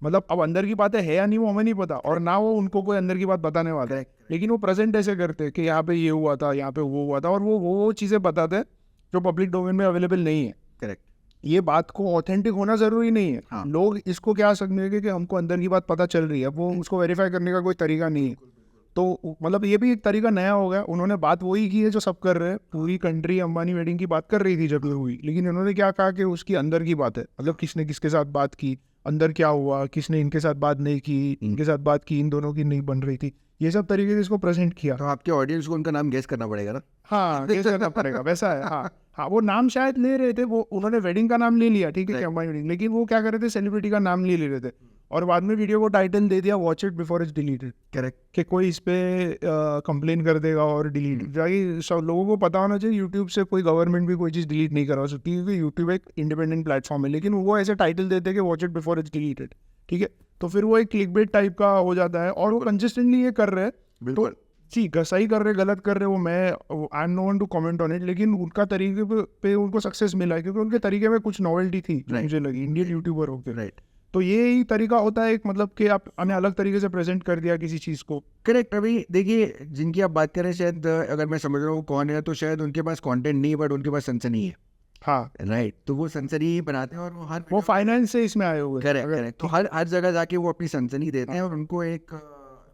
A: मतलब अब अंदर की बातें है या नहीं वो हमें नहीं पता, और ना वो उनको कोई अंदर की बात बताने वाला है, लेकिन वो प्रेजेंट ऐसे करते हैं कि यहाँ पे ये हुआ था, यहाँ पे वो हुआ था, और वो चीज़ें बताते हैं जो पब्लिक डोमेन में अवेलेबल नहीं है.
B: करेक्ट.
A: ये बात को ऑथेंटिक होना ज़रूरी नहीं है.
B: हाँ.
A: लोग इसको क्या समझेंगे कि हमको अंदर की बात पता चल रही है, वो उसको वेरीफाई करने का कोई तरीका नहीं है. तो मतलब ये भी एक तरीका नया हो गया. उन्होंने बात वही की है जो सब कर रहे हैं. पूरी कंट्री अंबानी वेडिंग की बात कर रही थी जब ये हुई, लेकिन इन्होंने क्या कहा कि उसकी अंदर की बात है. मतलब किसने किसके साथ बात की, अंदर क्या हुआ, किसने इनके साथ बात नहीं की, इनके साथ बात की, इन दोनों की नहीं बन रही थी. ये सब तरीके से इसको प्रेजेंट किया.
B: तो आपके ऑडियंस को उनका नाम गेस करना पड़ेगा ना.
A: हाँ, गेस करना पड़ेगा, वैसा है. हाँ, वो नाम शायद ले रहे थे, वो उन्होंने वेडिंग का नाम ले लिया, ठीक है, अंबानी वेडिंग, लेकिन वो क्या कर रहे थे, सेलिब्रिटी का नाम ले रहे थे, और बाद में वीडियो को टाइटल दे दिया watch it before it's deleted.
B: Correct.
A: कि कोई इस पे कंप्लेन कर देगा और डिलीट जाएगी. सब लोगों को पता होना चाहिए यूट्यूब से कोई गवर्नमेंट भी कोई चीज़ डिलीट नहीं करवा सकती, क्योंकि यूट्यूब एक इंडिपेंडेंट प्लेटफॉर्म है. लेकिन वो ऐसे टाइटल देते हैं कि watch it before it's deleted, ठीक है. तो फिर वो एक क्लिकबेट टाइप का हो जाता है, और वो कंसिस्टेंटली ये कर रहे हैं.
B: बिल्कुल.
A: ठीक है, सही कर रहे, गलत कर रहे, वो मैं I am no one to comment on it, लेकिन उनका तरीके पे उनको सक्सेस मिला है, क्योंकि उनके तरीके में कुछ नॉवेल्टी थी जो मुझे लगी, इंडियन यूट्यूबर होकर.
B: राइट.
A: तो ये ही तरीका होता है एक, मतलब कि आपने अलग तरीके से प्रेजेंट कर दिया किसी चीज़ को.
B: करेक्ट. अभी देखिए जिनकी आप बात करें, शायद अगर मैं समझ रहा हूँ कौन है, तो शायद उनके पास कंटेंट नहीं, बट उनके पास सनसनी है.
A: हाँ,
B: राइट. तो वो सनसनी बनाते हैं और
A: वो फाइनेंस से इसमें आए हुए.
B: करेक्ट. तो हर जगह जाके वो अपनी सनसनी देते हैं, और उनको एक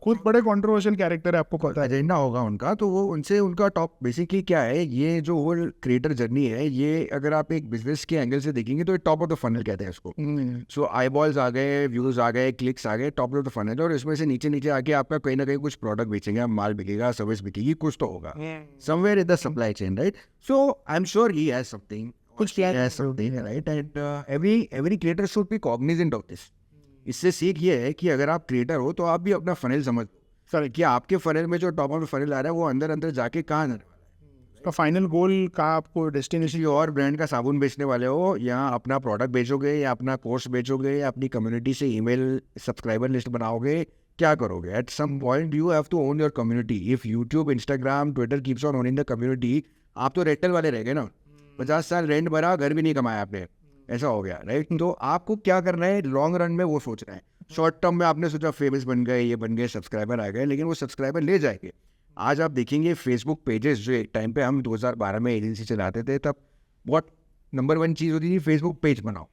A: खुद बड़े कंट्रोवर्शियल कैरेक्टर है, आपको पता है.
B: एजेंडा होगा उनका, तो वो उनसे उनका टॉप बेसिकली क्या है, ये जो होल क्रिएटर जर्नी है, ये अगर आप एक बिजनेस के एंगल से देखेंगे तो टॉप ऑफ द फनल कहते हैं इसको. सो आई बॉल्स आ गए, व्यूज आ गए, क्लिक्स आ गए, टॉप ऑफ द फनल. और इसमें से नीचे आके आपका कहीं ना कहीं कुछ प्रोडक्ट बेचेंगे, माल बिकेगा, सर्विस बिकेगी, कुछ तो होगा somewhere in the supply chain, right. So I am sure he has something, कुछ has something, right. And every creator should be cognizant of this. इससे सीख ये है कि अगर आप क्रिएटर हो तो आप भी अपना फनल समझ सर कि आपके फनल में जो टॉप ऑफ फनल आ रहा है वो अंदर जाके कहाँ जाने वाला है,
A: उसका फाइनल गोल कहाँ, आपको डेस्टिनेशन.
B: और ब्रांड का साबुन बेचने वाले हो, या अपना प्रोडक्ट बेचोगे, या अपना कोर्स बेचोगे, या अपनी कम्युनिटी से ईमेल सब्सक्राइबर लिस्ट बनाओगे, क्या करोगे? At some point you have to own your community. If YouTube, Instagram, Twitter keeps on owning the community, आप तो रेंटल वाले रह गए ना. 50 साल रेंट भरा, घर भी नहीं कमाया आपने, ऐसा हो गया, राइट. तो आपको क्या करना है लॉन्ग रन में, वो सोचना है. शॉर्ट टर्म में आपने सोचा फेमस बन गए, ये बन गए, सब्सक्राइबर आ गए, लेकिन वो सब्सक्राइबर ले जाएंगे. आज आप देखेंगे फेसबुक पेजेस, जो एक टाइम पे हम 2012 में एजेंसी चलाते थे, तब बहुत नंबर 1 चीज़ होती थी फेसबुक पेज बनाओ.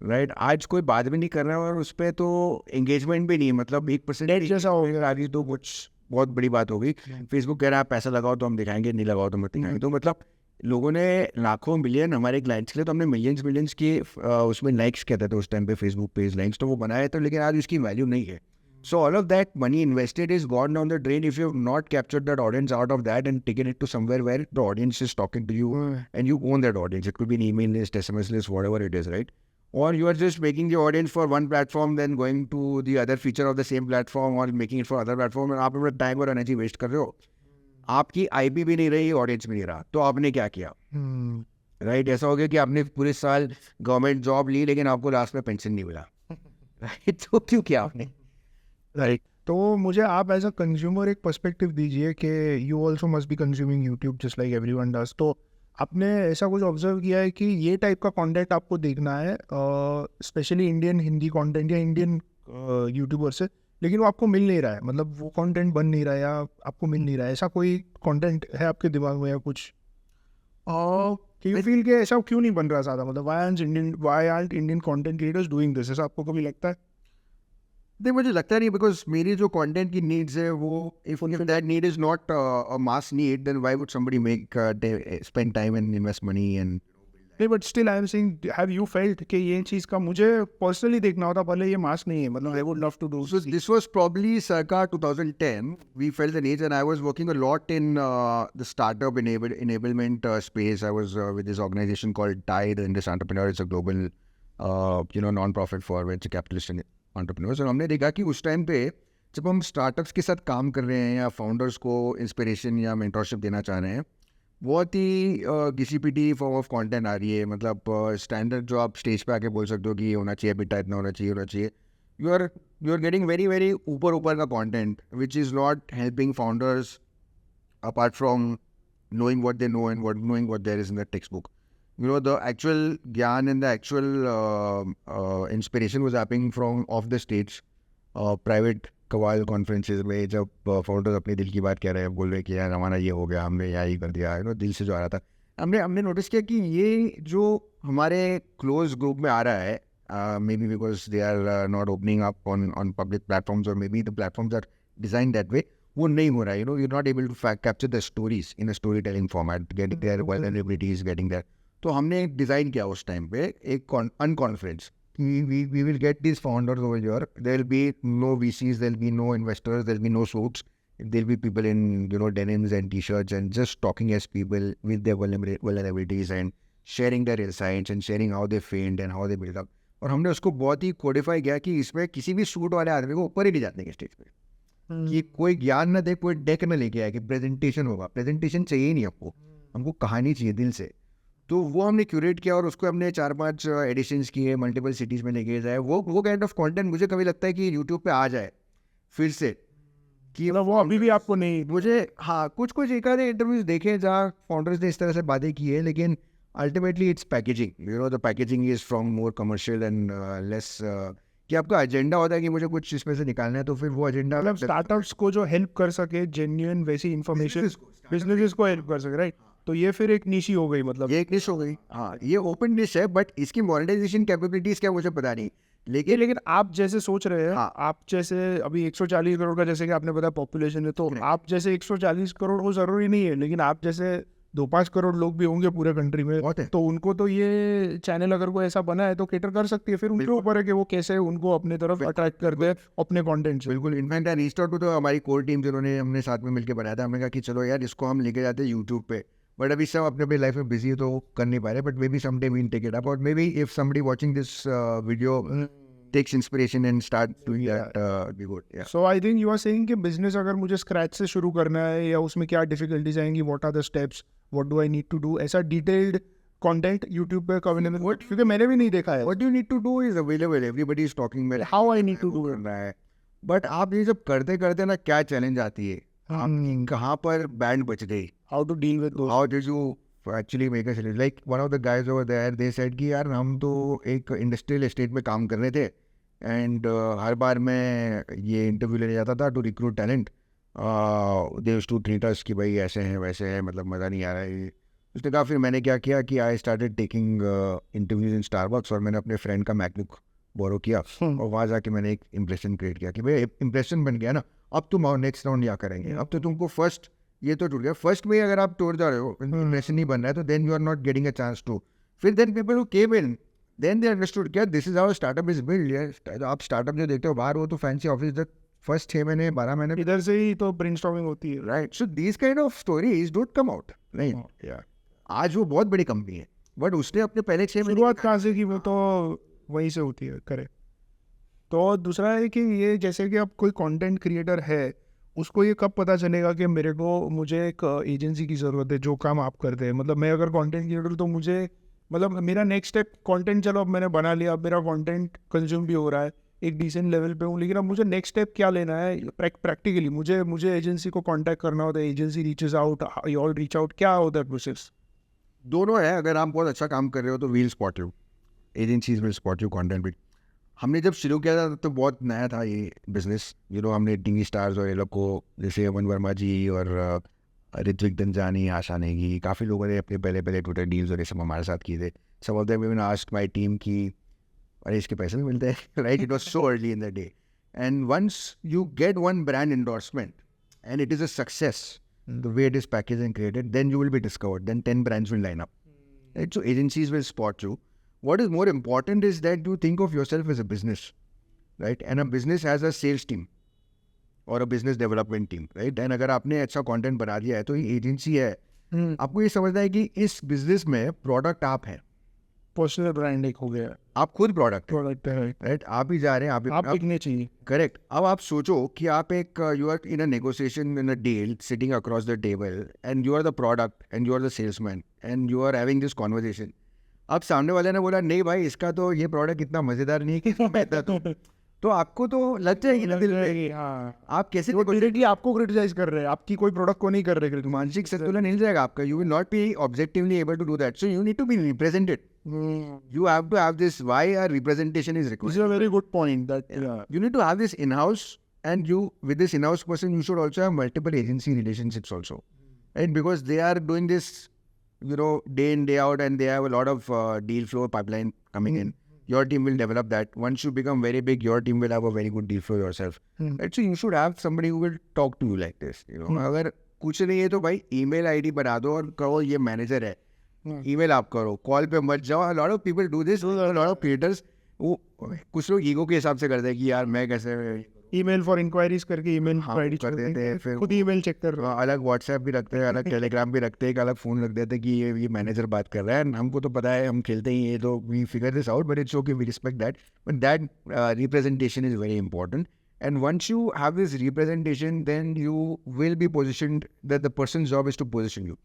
B: राइट। आज कोई बात भी नहीं कर रहा है और उस पर तो एंगेजमेंट भी नहीं है, मतलब 1%
A: जैसा हो गया।
B: आ रही तो कुछ बहुत बड़ी बात हो गई। फेसबुक कह रहा है आप पैसा लगाओ तो हम दिखाएंगे, नहीं लगाओ तो मत दिखाएंगे। तो मतलब लोगों ने लाखों मिलियन हमारे क्लाइंट्स के लिए, तो हमने मिलियंस की उसमें लाइक्स कहते थे उस टाइम पे फेसबुक पेज लाइक्स, तो वो बनाए थे, लेकिन आज उसकी वैल्यू नहीं है। So all of that money invested is gone down the drain if you have not captured that audience out of that and taken it to somewhere where the audience is talking to you and you own that audience. It could be an email list, SMS list, whatever it is, right? Or you are just making the audience for one platform, then going to the other feature of the same platform or making it for other platform, and आप अपना time और energy waste कर रहे हो। आपकी IP भी नहीं रही, ऑडियंस भी नहीं रहा, तो आपने क्या किया? राइट। ऐसा हो गया कि आपने पूरे साल गवर्नमेंट जॉब ली लेकिन आपको लास्ट में पेंशन नहीं मिला। राइट। तो क्यों किया आपने?
A: राइट। तो मुझे आप एज अ कंज्यूमर एक पर्सपेक्टिव दीजिए कि you also must be consuming YouTube just like everyone does. तो आपने ऐसा कुछ ऑब्जर्व किया है कि ये टाइप का कंटेंट आपको देखना है, स्पेशली इंडियन हिंदी कंटेंट या इंडियन यूट्यूबर से, लेकिन वो आपको मिल नहीं रहा है, मतलब वो कंटेंट बन नहीं रहा है या आपको मिल नहीं रहा है, ऐसा कोई कंटेंट है आपके दिमाग में या कुछ? यू फील कि ऐसा क्यों नहीं बन रहा ज़्यादा, मतलब why aren't Indian content creators doing this, ऐसा आपको कभी लगता है?
B: नहीं, मुझे लगता नहीं, बिकॉज मेरी जो कंटेंट की नीड्स है वो if that need is not a mass need, then why would somebody make spend time and invest money and
A: नहीं, but still I am saying, have you felt कि ये चीज़ का मुझे पर्सनली देखना होता, भले ये मास नहीं है, मतलब I would love to do.
B: So this was probably circa 2010. We felt the need, and I was working a lot in the startup enablement space. I was with this organization called Tide, and this entrepreneur is a global, non-profit for venture capitalist entrepreneurs. और हमने देखा कि उस time पे जब हम startups के साथ काम कर रहे हैं या फाउंडर्स को इंस्पिरेशन या मेंटरशिप देना चाह रहे हैं, बहुत ही घिसी पिटी फॉर्म ऑफ कंटेंट आ रही है। मतलब स्टैंडर्ड जो आप स्टेज पे आके बोल सकते हो कि ये होना चाहिए बेटा, इतना होना चाहिए, यू आर गेटिंग वेरी ऊपर का content which is not helping founders apart from knowing what they know and knowing what there is in the textbook. The actual gyan and the actual inspiration was happening from off the stage, private Kawal conferences में, जब founders अपने दिल की बात कह रहे हैं, बोल रहे कि यार हमारा ये हो गया, हमने यहाँ ही कर दिया, दिल से जो आ रहा था। हमने नोटिस किया कि ये जो हमारे क्लोज ग्रुप में आ रहा है, maybe because they are not opening up on public platforms, और maybe the platforms are design that way, वो नहीं हो रहा है। You not able to capture the stories in a story telling format, getting their vulnerabilities, getting there. तो हमने एक design किया उस टाइम पे एक unconference, we will get these founders over here. There'll be no VCs, there'll be no investors, there'll be no suits. There'll be people in denims and t-shirts and just talking as people with their vulnerabilities and sharing their insights and sharing how they failed and how they build up. और हमने उसको बहुत ही Codify किया कि इसमें किसी भी suit वाले आदमी को ऊपर ही नहीं जाने के स्टेज पे, कि कोई ज्ञान ना दे, कोई डेक ना लेके आए कि प्रेजेंटेशन होगा। प्रेजेंटेशन चाहिए नहीं आपको, हमको कहानी चाहिए दिल से। तो वो हमने क्यूरेट किया और उसको हमने 4-5 एडिशंस किए, मल्टीपल सिटीज़ में लेके जाए। वो काइंड ऑफ कंटेंट मुझे कभी लगता है कि यूट्यूब पे आ जाए फिर से, कि
A: मतलब वो अभी भी आपको नहीं,
B: मुझे हाँ कुछ एक आधे इंटरव्यूज देखे जहाँ फाउंडर्स ने इस तरह से बातें की है, लेकिन ultimately it's packaging, the packaging is from more commercial and less, कि आपका एजेंडा होता है कि मुझे कुछ इसमें से निकालना है, तो फिर वो एजेंडा
A: मतलब स्टार्टअप्स को जो हेल्प कर सके, जेन्युइन वैसी इंफॉर्मेशन बिजनेसेस को हेल्प कर सके, राइट? तो ये फिर एक निश ही हो गई, मतलब
B: ये एक निश हो गई। हाँ, ये ओपन निश है, बट इसकी मोनेटाइजेशन कैपेबिलिटीज क्या मुझे पता नहीं। लेकिन
A: आप जैसे सोच रहे हैं,
B: हाँ,
A: आप जैसे अभी 140 करोड़ का जैसे कि आपने बताया पॉपुलेशन है, तो आप जैसे 140 करोड़ हो जरूरी नहीं है, लेकिन आप जैसे 2-5 करोड़ लोग भी होंगे पूरे कंट्री में, तो उनको तो ये चैनल अगर कोई ऐसा बना है तो केटर कर सकती है। फिर उनके ऊपर है कि वो कैसे उनको अपने तरफ अट्रैक्ट करते हैं अपने कंटेंट से।
B: बिल्कुल। In fact I reached out to तो हमारी कोर टीम जिन्होंने हमने साथ में मिलकर बनाया था, हमने कहा कि चलो यार इसको हम लेके जाते हैं यूट्यूब पे, बट अभी सब अपने अपनी लाइफ में बिजी है तो कर नहीं पा रहे, but maybe someday we'll take it up, और maybe if somebody watching this video takes inspiration and start doing that, be good. Yeah.
A: So I think you are saying कि business अगर मुझे scratch से शुरू करना है या उसमें क्या डिफिकल्टीज आएंगी, what are the steps, what do I need to do, ऐसा डिटेल्ड कंटेंट यूट्यूब पे कवर नहीं, क्योंकि मैंने भी नहीं देखा है।
B: What you need to do is available, everybody is talking about
A: how I need to do
B: करना है, बट आप ये जब करते करते ना क्या चैलेंज आती है, आप कहाँ पर बैंड बच गई,
A: how to deal with those,
B: how did you actually make a challenge. Like one of the guys over there, they said कि यार हम तो एक इंडस्ट्रियल एस्टेट में काम कर रहे थे, एंड हर बार मैं ये इंटरव्यू लेने जाता था to recruit talent, they used to treat us कि भाई ऐसे हैं वैसे हैं, मतलब मज़ा नहीं आ रहा है। उसने कहा फिर मैंने क्या किया कि I started taking interviews in Starbucks, और मैंने अपने फ्रेंड का मैकबुक बोरो किया और वहाँ जाके मैंने एक इंप्रेशन क्रिएट किया कि भाई इंप्रेशन बन गया ना, अब तुम और नेक्स्ट राउंड क्या करेंगे, अब तो तुमको फर्स्ट ये तो टूट गया, फर्स्ट में अगर आप तोड़ जा रहे हो, इंप्रेशन नहीं बन रहा है, तो then you are not getting a chance to, फिर then people who came in then they understood क्या this is how startup is build. आप स्टार्टअप जो देखते हो बाहर, वो तो फैंसी ऑफिस तक फर्स्ट 6 महीने 12 महीने,
A: इधर से ही तो ब्रेनस्टॉर्मिंग होती है।
B: Right. So these kind of stories don't come out, right. आज वो बहुत बड़ी कंपनी है, बट उसने अपने पहले 6 महीने
A: शुरुआत कहाँ से की, वो तो वहीं से होती है, करे। तो दूसरा है कि ये जैसे कि अब कोई कंटेंट क्रिएटर है, उसको ये कब पता चलेगा कि मुझे एक एजेंसी की ज़रूरत है जो काम आप करते हैं। मतलब मैं अगर कंटेंट क्रिएटर, तो मुझे मतलब मेरा नेक्स्ट स्टेप कंटेंट, चलो अब मैंने बना लिया, अब मेरा कंटेंट कंज्यूम भी हो रहा है, एक डिसेंट लेवल पे हूँ, लेकिन अब मुझे नेक्स्ट स्टेप क्या लेना है प्रैक्टिकली। मुझे एजेंसी को कांटेक्ट करना होता है, agency reaches out, you all reach out, क्या होता है प्रोसेस?
B: दोनों है। अगर आप बहुत अच्छा काम कर रहे हो तो we'll spot you, agencies will spot you content भी। हमने जब शुरू किया था तो बहुत नया था ये बिजनेस, हमने टीवी स्टार्स और ये लोग को, जैसे अमन वर्मा जी और ऋत्विक दंजानी, आशा नेगी, काफ़ी लोगों ने अपने पहले ट्विटर डील्स और ये सब हमारे साथ किए थे। Some of them even asked my team कि अरे इसके पैसे भी मिलते हैं, right. It was so early in the day, and once you get one brand endorsement and it is a success, the way it is packaged and created, then you will be discovered, then 10 brands will line up, right? So agencies will spot you. What is more important is that you think of yourself as a business, right? And a business has a sales team or a business development team, right? And अगर आपने अच्छा content बना दिया है तो ये agency है, आपको ये समझना है कि इस बिजनेस में प्रोडक्ट आप हैं,
A: पर्सनल ब्रांड एक हो गया,
B: आप खुद प्रोडक्ट
A: है,
B: राइट। आप ही जा रहे हैं,
A: आप बिकने चाहिए।
B: करेक्ट। अब आप सोचो कि आप एक you are in a negotiation, in a deal, sitting across the table, and you are the product and you are the salesman and you are having this conversation. अब सामने वाले ने बोला नहीं भाई, इसका तो ये प्रोडक्ट इतना मजेदार नहीं है कि बेहतर, तो आपको तो लग जाएगी ना दिल में।
A: हाँ,
B: आप कैसे
A: वो डायरेक्टली आपको क्रिटिसाइज कर रहे हैं, आपकी कोई प्रोडक्ट को नहीं कर रहे।
B: मानसिक संतुलन हिल जाएगा आपका, you will not be objectively able to do that, so you need to be represented, you have to have this, why a representation is required.
A: This is a very good point that
B: You need to have this in-house, and you, with this in-house person, you should also have multiple agency relationships also, right? Because they are doing this, day in, day out, and they have a lot of deal flow pipeline coming in. Your team will develop that. Once you become very big, your team will have a very good deal flow yourself. Right? So you should have somebody who will talk to you like this. अगर कुछ नहीं है तो भाई email ID बना दो और कहो ये मैनेजर है, ईमेल आप करो, कॉल पे मत जाओ। Lot of people do this, lot of creators, वो कुछ लोग ईगो के हिसाब से करते हैं कि यार मैं कैसे
A: ईमेल फॉर इंक्वायरीज करके ईमेल आईडी
B: कर देते हैं, फिर
A: खुद ईमेल चेक कर रहे हैं।
B: अलग व्हाट्सएप भी रखते हैं, अलग टेलीग्राम भी रखते हैं, एक अलग फ़ोन रख देते हैं कि ये मैनेजर बात कर रहा है। हमको तो पता है, हम खेलते ही ये, तो we figure this out, but it's okay, we respect that, but that representation is very important. And once you have this representation, then you will be positioned, that the person's job is to position you.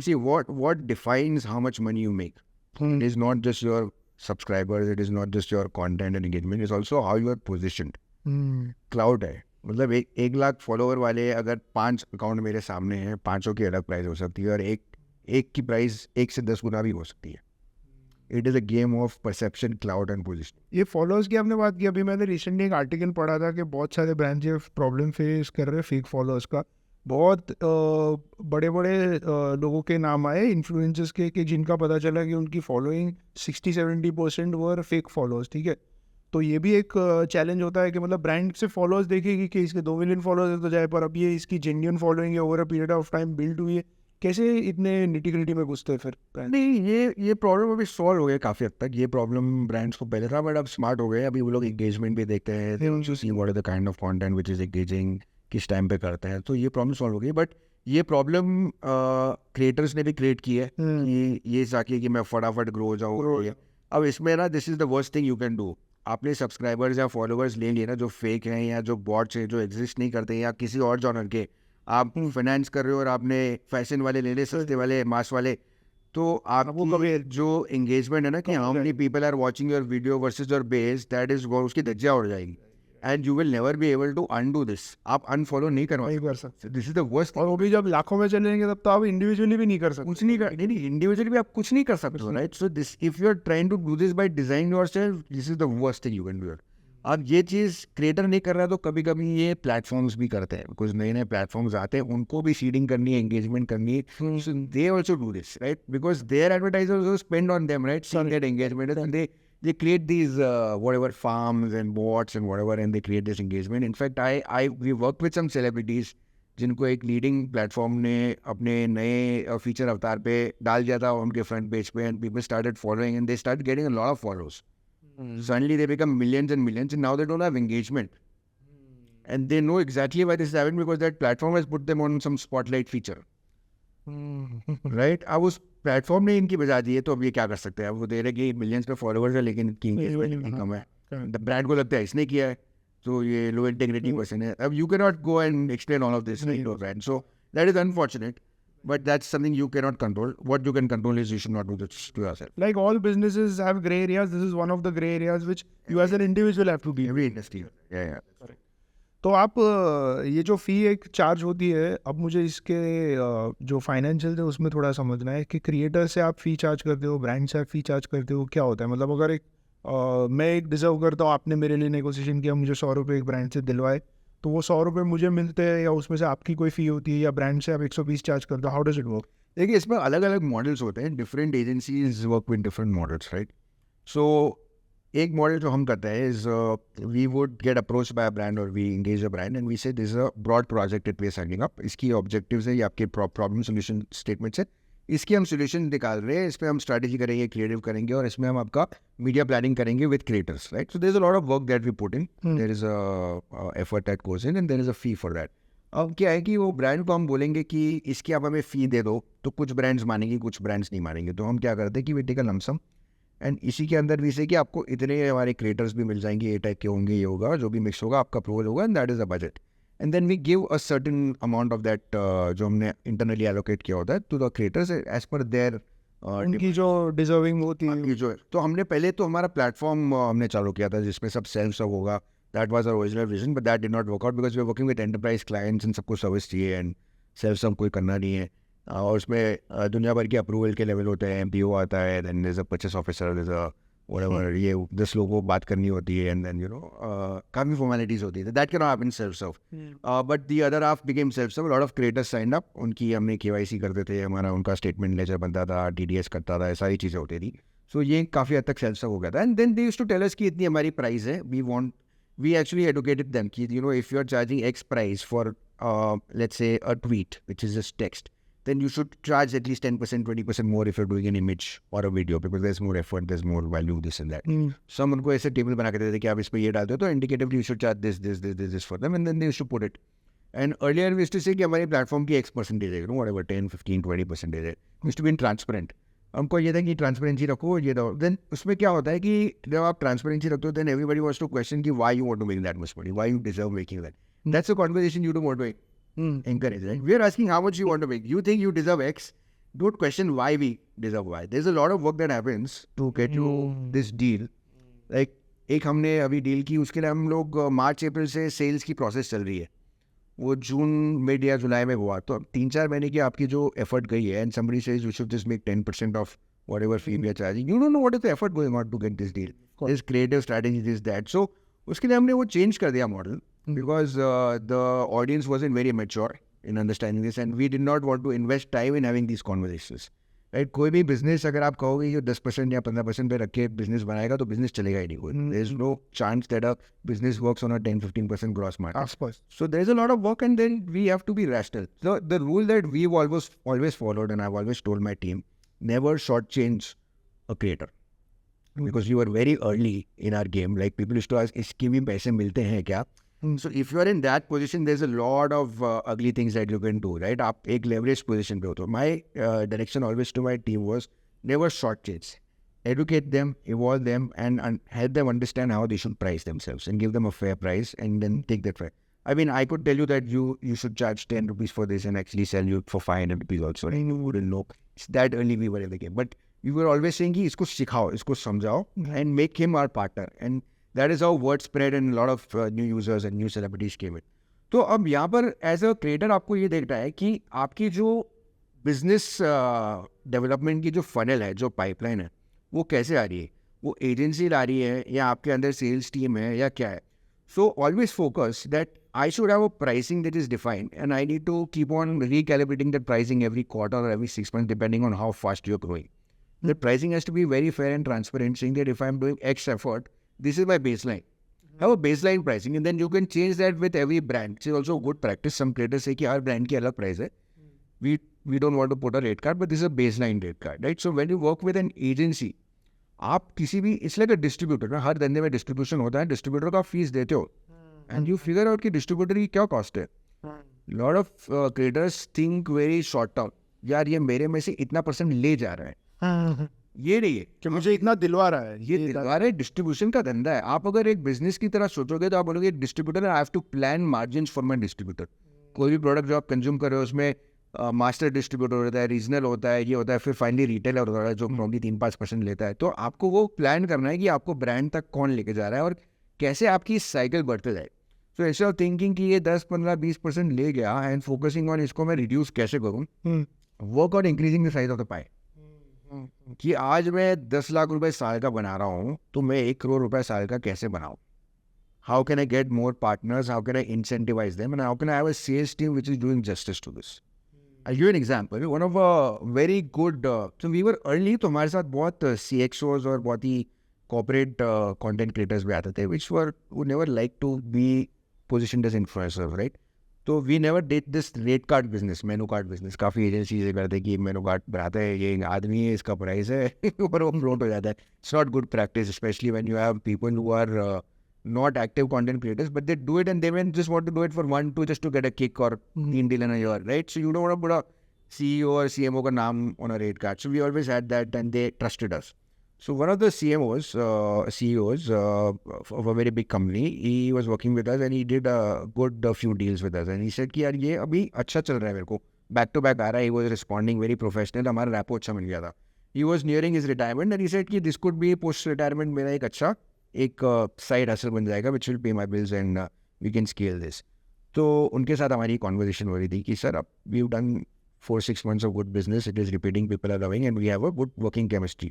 B: See, what defines how much money you make. It is not just your subscribers, it is not just your content and engagement, it's also how you are positioned. Cloud है, मतलब एक lakh follower वाले अगर 5 account मेरे सामने हैं, 5 की अलग प्राइस हो सकती है, और एक की प्राइस 1 से 10 गुना भी हो सकती है। It is a game of perception, cloud and position.
A: ये फॉलोअर्स की आपने बात की, अभी मैंने रिसेंटली एक आर्टिकल पढ़ा था कि बहुत सारे ब्रांड्स ये प्रॉब्लम फेस कर रहे हैं फेक फॉलोअर्स का। बहुत बड़े बड़े लोगों के नाम आए, इन्फ्लुएंसर्स के, कि जिनका पता चला कि उनकी फॉलोइंग 60-70% वर फेक फॉलोअर्स। ठीक है, तो ये भी एक चैलेंज होता है कि मतलब ब्रांड से फॉलोअर्स देखेगी कि इसके 2 मिलियन फॉलोअर्स तो जाए, पर अब ये इसकी जेन्युइन फॉलोइंग है, over a period of time build हुई है, कैसे इतने निटी-ग्रिटी में घुसते हैं फिर?
B: नहीं, ये प्रॉब्लम अभी सॉल्व हो गया काफ़ी हद तक। ये प्रॉब्लम ब्रांड्स को पहले था, बट अब स्मार्ट हो गए। अभी वो लोग एंगेजमेंट भी देखते हैं, see what is the kind of content which is engaging, किस टाइम पे करते हैं, तो ये प्रॉब्लम सॉल्व हो गई। बट ये प्रॉब्लम क्रिएटर्स ने भी क्रिएट की है कि ये चाहती कि मैं फटाफट ग्रो हो जाऊँ। अब इसमें ना, this is the worst thing you can do. आपने सब्सक्राइबर्स या फॉलोअर्स ले लिए ना, जो फेक हैं या जो बॉट्स हैं, जो एग्जिस्ट नहीं करते, या किसी और जॉनर के आप फाइनेंस कर रहे हो और आपने फैशन वाले ले ले, सस्ते वाले, मास वाले, तो आपकी जो एंगेजमेंट है ना कि how many people are watching your video versus your base, that is उसकी धज्जियां उड़ जाएगी, and you will never be able to undo this. आप अनफॉलो नहीं कर सकते, दिस इज द वर्स्ट।
A: और वो भी जब लाखों में चलेंगे तब तो आप इंडिविजुअली भी नहीं कर सकते,
B: कुछ नहीं, इंडिविजुअली भी आप कुछ नहीं कर सकते हो, right? So this, if you are trying to do this by design yourself, this is the worst thing you can do. अब ये चीज़ क्रिएटर नहीं कर रहा है तो कभी कभी ये प्लेटफॉर्म्स भी करते हैं, कुछ नए नए प्लेटफॉर्म्स आते हैं, उनको भी सीडिंग करनी है, एंगेजमेंट करनी है, so they also do this, right, because their advertisers spend on them, right, seeing that engagement, and they create these whatever farms and bots and whatever, and they create this engagement. In fact, we worked with some celebrities जिनको एक leading platform ने अपने नए feature अवतार पे डाल दिया था उनके फ्रंट पेज पे, and people started following and they start getting a lot of followers. Suddenly they become millions and millions, and now they don't have engagement. And they know exactly why this is happening, because that platform has put them on some spotlight feature. Right? अब उस platform ने इनकी बजा दी है, तो अब ये क्या कर सकते हैं? अब वो दे रहे कि मिलियंस पे फॉलोअर्स है लेकिन इनकी engagement कम है. ब्रांड को लगता है इसने किया है, तो ये लो इंटेग्रिटी पर्सन है. अब you can not go and explain all of this to brand, so that is unfortunate. But that's something you cannot control. What you can control is you should not do this to yourself.
A: Like all businesses have gray areas. This is one of the gray areas which you as an individual have to deal with.
B: Every industry. Yeah.
A: तो आप ये जो फ़ी एक charge होती है, अब मुझे इसके जो फाइनेंशियल है उसमें थोड़ा समझना है कि क्रिएटर से आप फ़ी चार्ज करते हो, ब्रांड से आप फ़ी चार्ज करते हो, क्या होता है? मतलब अगर मैं एक डिज़र्व करता हूँ, आपने मेरे लिए नेगोशिएशन किया, मुझे 100 रुपये एक ब्रांड से दिलवाए, तो वो 100 रुपये मुझे मिलते हैं या उसमें से आपकी कोई फ़ी होती है या ब्रांड से आप 120 चार्ज करते हो? How does it work?
B: देखिए, इसमें अलग अलग मॉडल्स होते हैं. Different agencies work with different models, right. So एक मॉडल जो हम करते हैं is we would get approach by a brand और we engage a brand and we say this is a broad project it we are setting up. इसकी objectives है, ये आपके प्रॉब्लम सोल्यूशन स्टेटमेंट्स है, इसकी हम सोल्यूशन निकाल रहे हैं, इस पर हम स्ट्रैटेजी करेंगे, क्रिएटिव करेंगे, और इसमें हम आपका मीडिया प्लानिंग करेंगे with creators, right. So there is a lot of work that we put in, there is a effort that goes in, and there is a fee for that. अब क्या है कि वो ब्रांड को हम बोलेंगे कि इसकी आप हमें फ़ी दे दो, तो कुछ ब्रांड्स मानेंगे, कुछ ब्रांड्स नहीं मानेंगे. तो हम क्या करते हैं कि we take a lump sum, and इसी के अंदर भी से कि आपको इतने हमारे क्रिएटर्स भी मिल जाएंगे, ये टाइप के होंगे, ये होगा, जो भी मिक्स होगा आपका अप्रूवल होगा, and that is a budget. And then we give a certain amount of that जो हमने इंटरनली एलोकेट किया होता है to the creators as per their
A: उनकी जो डिजर्विंग होती है.
B: जो है. तो हमने पहले तो हमारा प्लेटफॉर्म हमने चालू किया था जिसमें सब सेल्फ सर्व होगा. That was our original vision, but that did not work out because we were working with enterprise clients and सबको सर्विस चाहिए एंड सेल्फ सर्व कोई करना नहीं है. और उसमें दुनिया भर के अप्रूवल के लेवल होते हैं, MPO आता है, then there is a purchase officer, there is a whatever, ये 10 लोगों को बात करनी होती है, एंड देन यू नो काफ़ी फॉर्मेलिटीज होती है. That can not happen self serve. But the other half became self serve. Lot of creators signed up, उनकी हमने KYC करते थे, हमारा उनका स्टेटमेंट लेजर बनता था, TDS करता था, सारी चीज़ें होती थी. सो ये काफ़ी हद तक सेल्फ सर्व हो गया था. And then they used to tell us कि इतनी हमारी प्राइस है, we actually educated them कि you know if you are charging X price for let's say a tweet which is just text, then you should charge at least 10%, 20% more if you're doing an image or a video, because there's more effort, there's more value, this and that. So हम उनको ऐसे table बना के देते थे कि आप इस पर ये डालते हो तो indicatively you should charge this for them, and then they used to put it. And earlier we used to say कि हमारी प्लेटफॉर्म की X percentage है, you know, whatever 10, 15, 20% है. Used to be transparent. हमको ये था कि ट्रांसपेरेंसी रखो, ये दो. देन उसमें क्या होता है कि जब आप ट्रांसपेरेंसी रखते हो, then everybody wants to question कि why you want to make that much money, why you deserve making that. That's a conversation you don't want to encourage, right? We are asking how much you want to make. You think you deserve X, don't question why we deserve Y. There's a lot of work that happens to get you this deal. Like एक हमने अभी deal की, उसके लिए हम लोग मार्च अप्रैल से sales की प्रोसेस चल रही है. वो जून मिड या जुलाई में हुआ, तो 3-4 महीने की आपकी जो एफर्ट गई है, and somebody says you should just make 10% of whatever fee we are charging. You don't know what is the effort going on to get this deal. There's creative strategy, this, that. So उसके लिए हमने वो change कर दिया model, because the audience wasn't very mature in understanding this, and we did not want to invest time in having these conversations. Right? कोई भी business अगर आप कहोगे कि 10% या 15% पे रख के बिजनेस बनाएगा तो बिजनेस चलेगा ही नहीं. There is no chance that a business works on a 10-15% gross margin.
A: Of course.
B: So there is a lot of work, and then we have to be rational. So the rule that we've always followed, and I've always told my team, never shortchange a creator, because you were very early in our game. Like people used to ask, इसके भी पैसे मिलते हैं क्या? So if you are in that position, there's a lot of ugly things that you can do, right? आप एक leverage position पे हो तो. My direction always to my team was never shortchange. Educate them, evolve them, and help them understand how they should price themselves, and give them a fair price, and then take that fair. I mean, I could tell you that you should charge 10 rupees for this and actually sell you for 500 rupees also. And you wouldn't know. It's that early we were in the game. But we were always saying कि इसको सिखाओ, इसको समझाओ, and make him our partner. And that is how word spread, and a lot of new users and new celebrities came in. तो अब यहाँ पर as a creator आपको ये देखना है कि आपकी जो बिजनेस डेवलपमेंट की जो फनल है, जो पाइपलाइन है, वो कैसे आ रही है. वो एजेंसी ला रही है या आपके अंदर सेल्स टीम है या क्या है. So always focus that I should have a pricing that is defined, and I need to keep on recalibrating that pricing every quarter or every 6 months depending on how fast you're growing. The pricing has to be very fair and transparent, saying that if I'm doing X effort, this is my baseline. Have a baseline pricing, and then you can change that with every brand. It's also good practice. Some creators say कि हर brand की अलग price है. We don't want to put a rate card, but this is a baseline rate card, right? So when you work with an agency, आप किसी भी it's like a distributor ना, हर धंधे में डिस्ट्रीब्यूशन होता है. डिस्ट्रीब्यूटर का फीस देते हो एंड यू फिगर आउट कि डिस्ट्रीब्यूटर की क्या कॉस्ट है. Lot of creators think very short term, यार ये मेरे में से इतना % ले जा रहा है, ये नहीं है
A: कि मुझे इतना दिलवा रहा है.
B: ये दिलवा रहा है. डिस्ट्रीब्यूशन का धंधा है. आप अगर एक बिजनेस की तरह सोचोगे तो आप बोलोगे distributor, I have to plan margin for my distributor. कोई भी प्रोडक्ट जो आप कंज्यूम कर रहे हो उसमें मास्टर डिस्ट्रीब्यूटर होता है, रीजनल होता है, ये होता है, फिर फाइनली रिटेलर होता है जो प्रॉब्ली 3-5% लेता है. तो आपको वो प्लान करना है कि आपको ब्रांड तक कौन लेके जा रहा है और कैसे आपकी साइकिल बढ़ते जाए. सो ऐसे ऑफ थिंकिंग कि ये 10-15-20% ले गया एंड फोकसिंग ऑन इसको मैं रिड्यूस कैसे करूँ. Work on increasing the size of the pie. कि आज मैं 10 लाख रुपए साल का बना रहा हूँ तो मैं 1 करोड़ रुपए साल का कैसे बनाऊँ. How can I get more partners, how can I incentivize them, and how can I have a sales team which is doing justice to this. I'll give you an example. One of a very good, so we were early, तो हमारे साथ बहुत CXOs और बहुत ही corporate content creators भी आते थे, which who never like to be positioned as influencers, right? तो we never did this rate card business, menu card business. काफ़ी एजेंसीज ये करते कि मेनू कार्ड बनाते हैं, ये आदमी है, इसका प्राइस है, ऊपर वो फ्लोट हो जाता है. It's not good practice, especially when you have people who are not active content creators, but they do it and they just want to do it for 1-2 just to get a kick or 3 deal in a year, right? So you don't want to put a CEO or CMO का नाम on a rate card. So we always had that and they trusted us. So one of the CEOs of a very big company, he was working with us and he did a good few deals with us, and he said कि यार ये अभी अच्छा चल रहा है, मेरे को back to back आ रहा है. He was responding very professional, हमारा रैपो अच्छा मिल गया था. He was nearing his retirement and he said कि this could be post retirement मेरा एक अच्छा एक साइड हसल बन जाएगा which will pay my bills and we can scale this. तो उनके साथ हमारी कॉन्वर्जेशन हो रही थी कि सर अब we've done 4-6 months of good business, it is repeating, people are loving and we have a good working chemistry.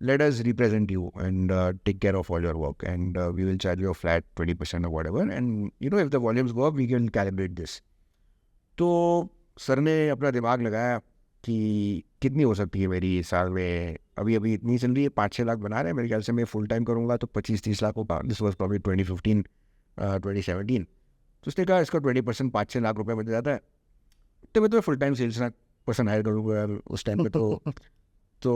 B: Let us represent you and take care of all your work and we will charge you a flat 20% or whatever, and you know if the volumes go up we can calibrate this. तो sir ने अपना दिमाग लगाया कि कितनी हो सकती है मेरी साल में, अभी इतनी चल रही है, 5-6 लाख बना रहे हैं, मेरे ख्याल से मैं फुल टाइम करूँगा तो 25-30 लाख होगा. This was probably 2015-2017. तो उसने कहा इसका 20% 5-6 लाख रुपए बन जाता है, तो मैं तो full time sales person hire करूँगा उस टाइम पे. तो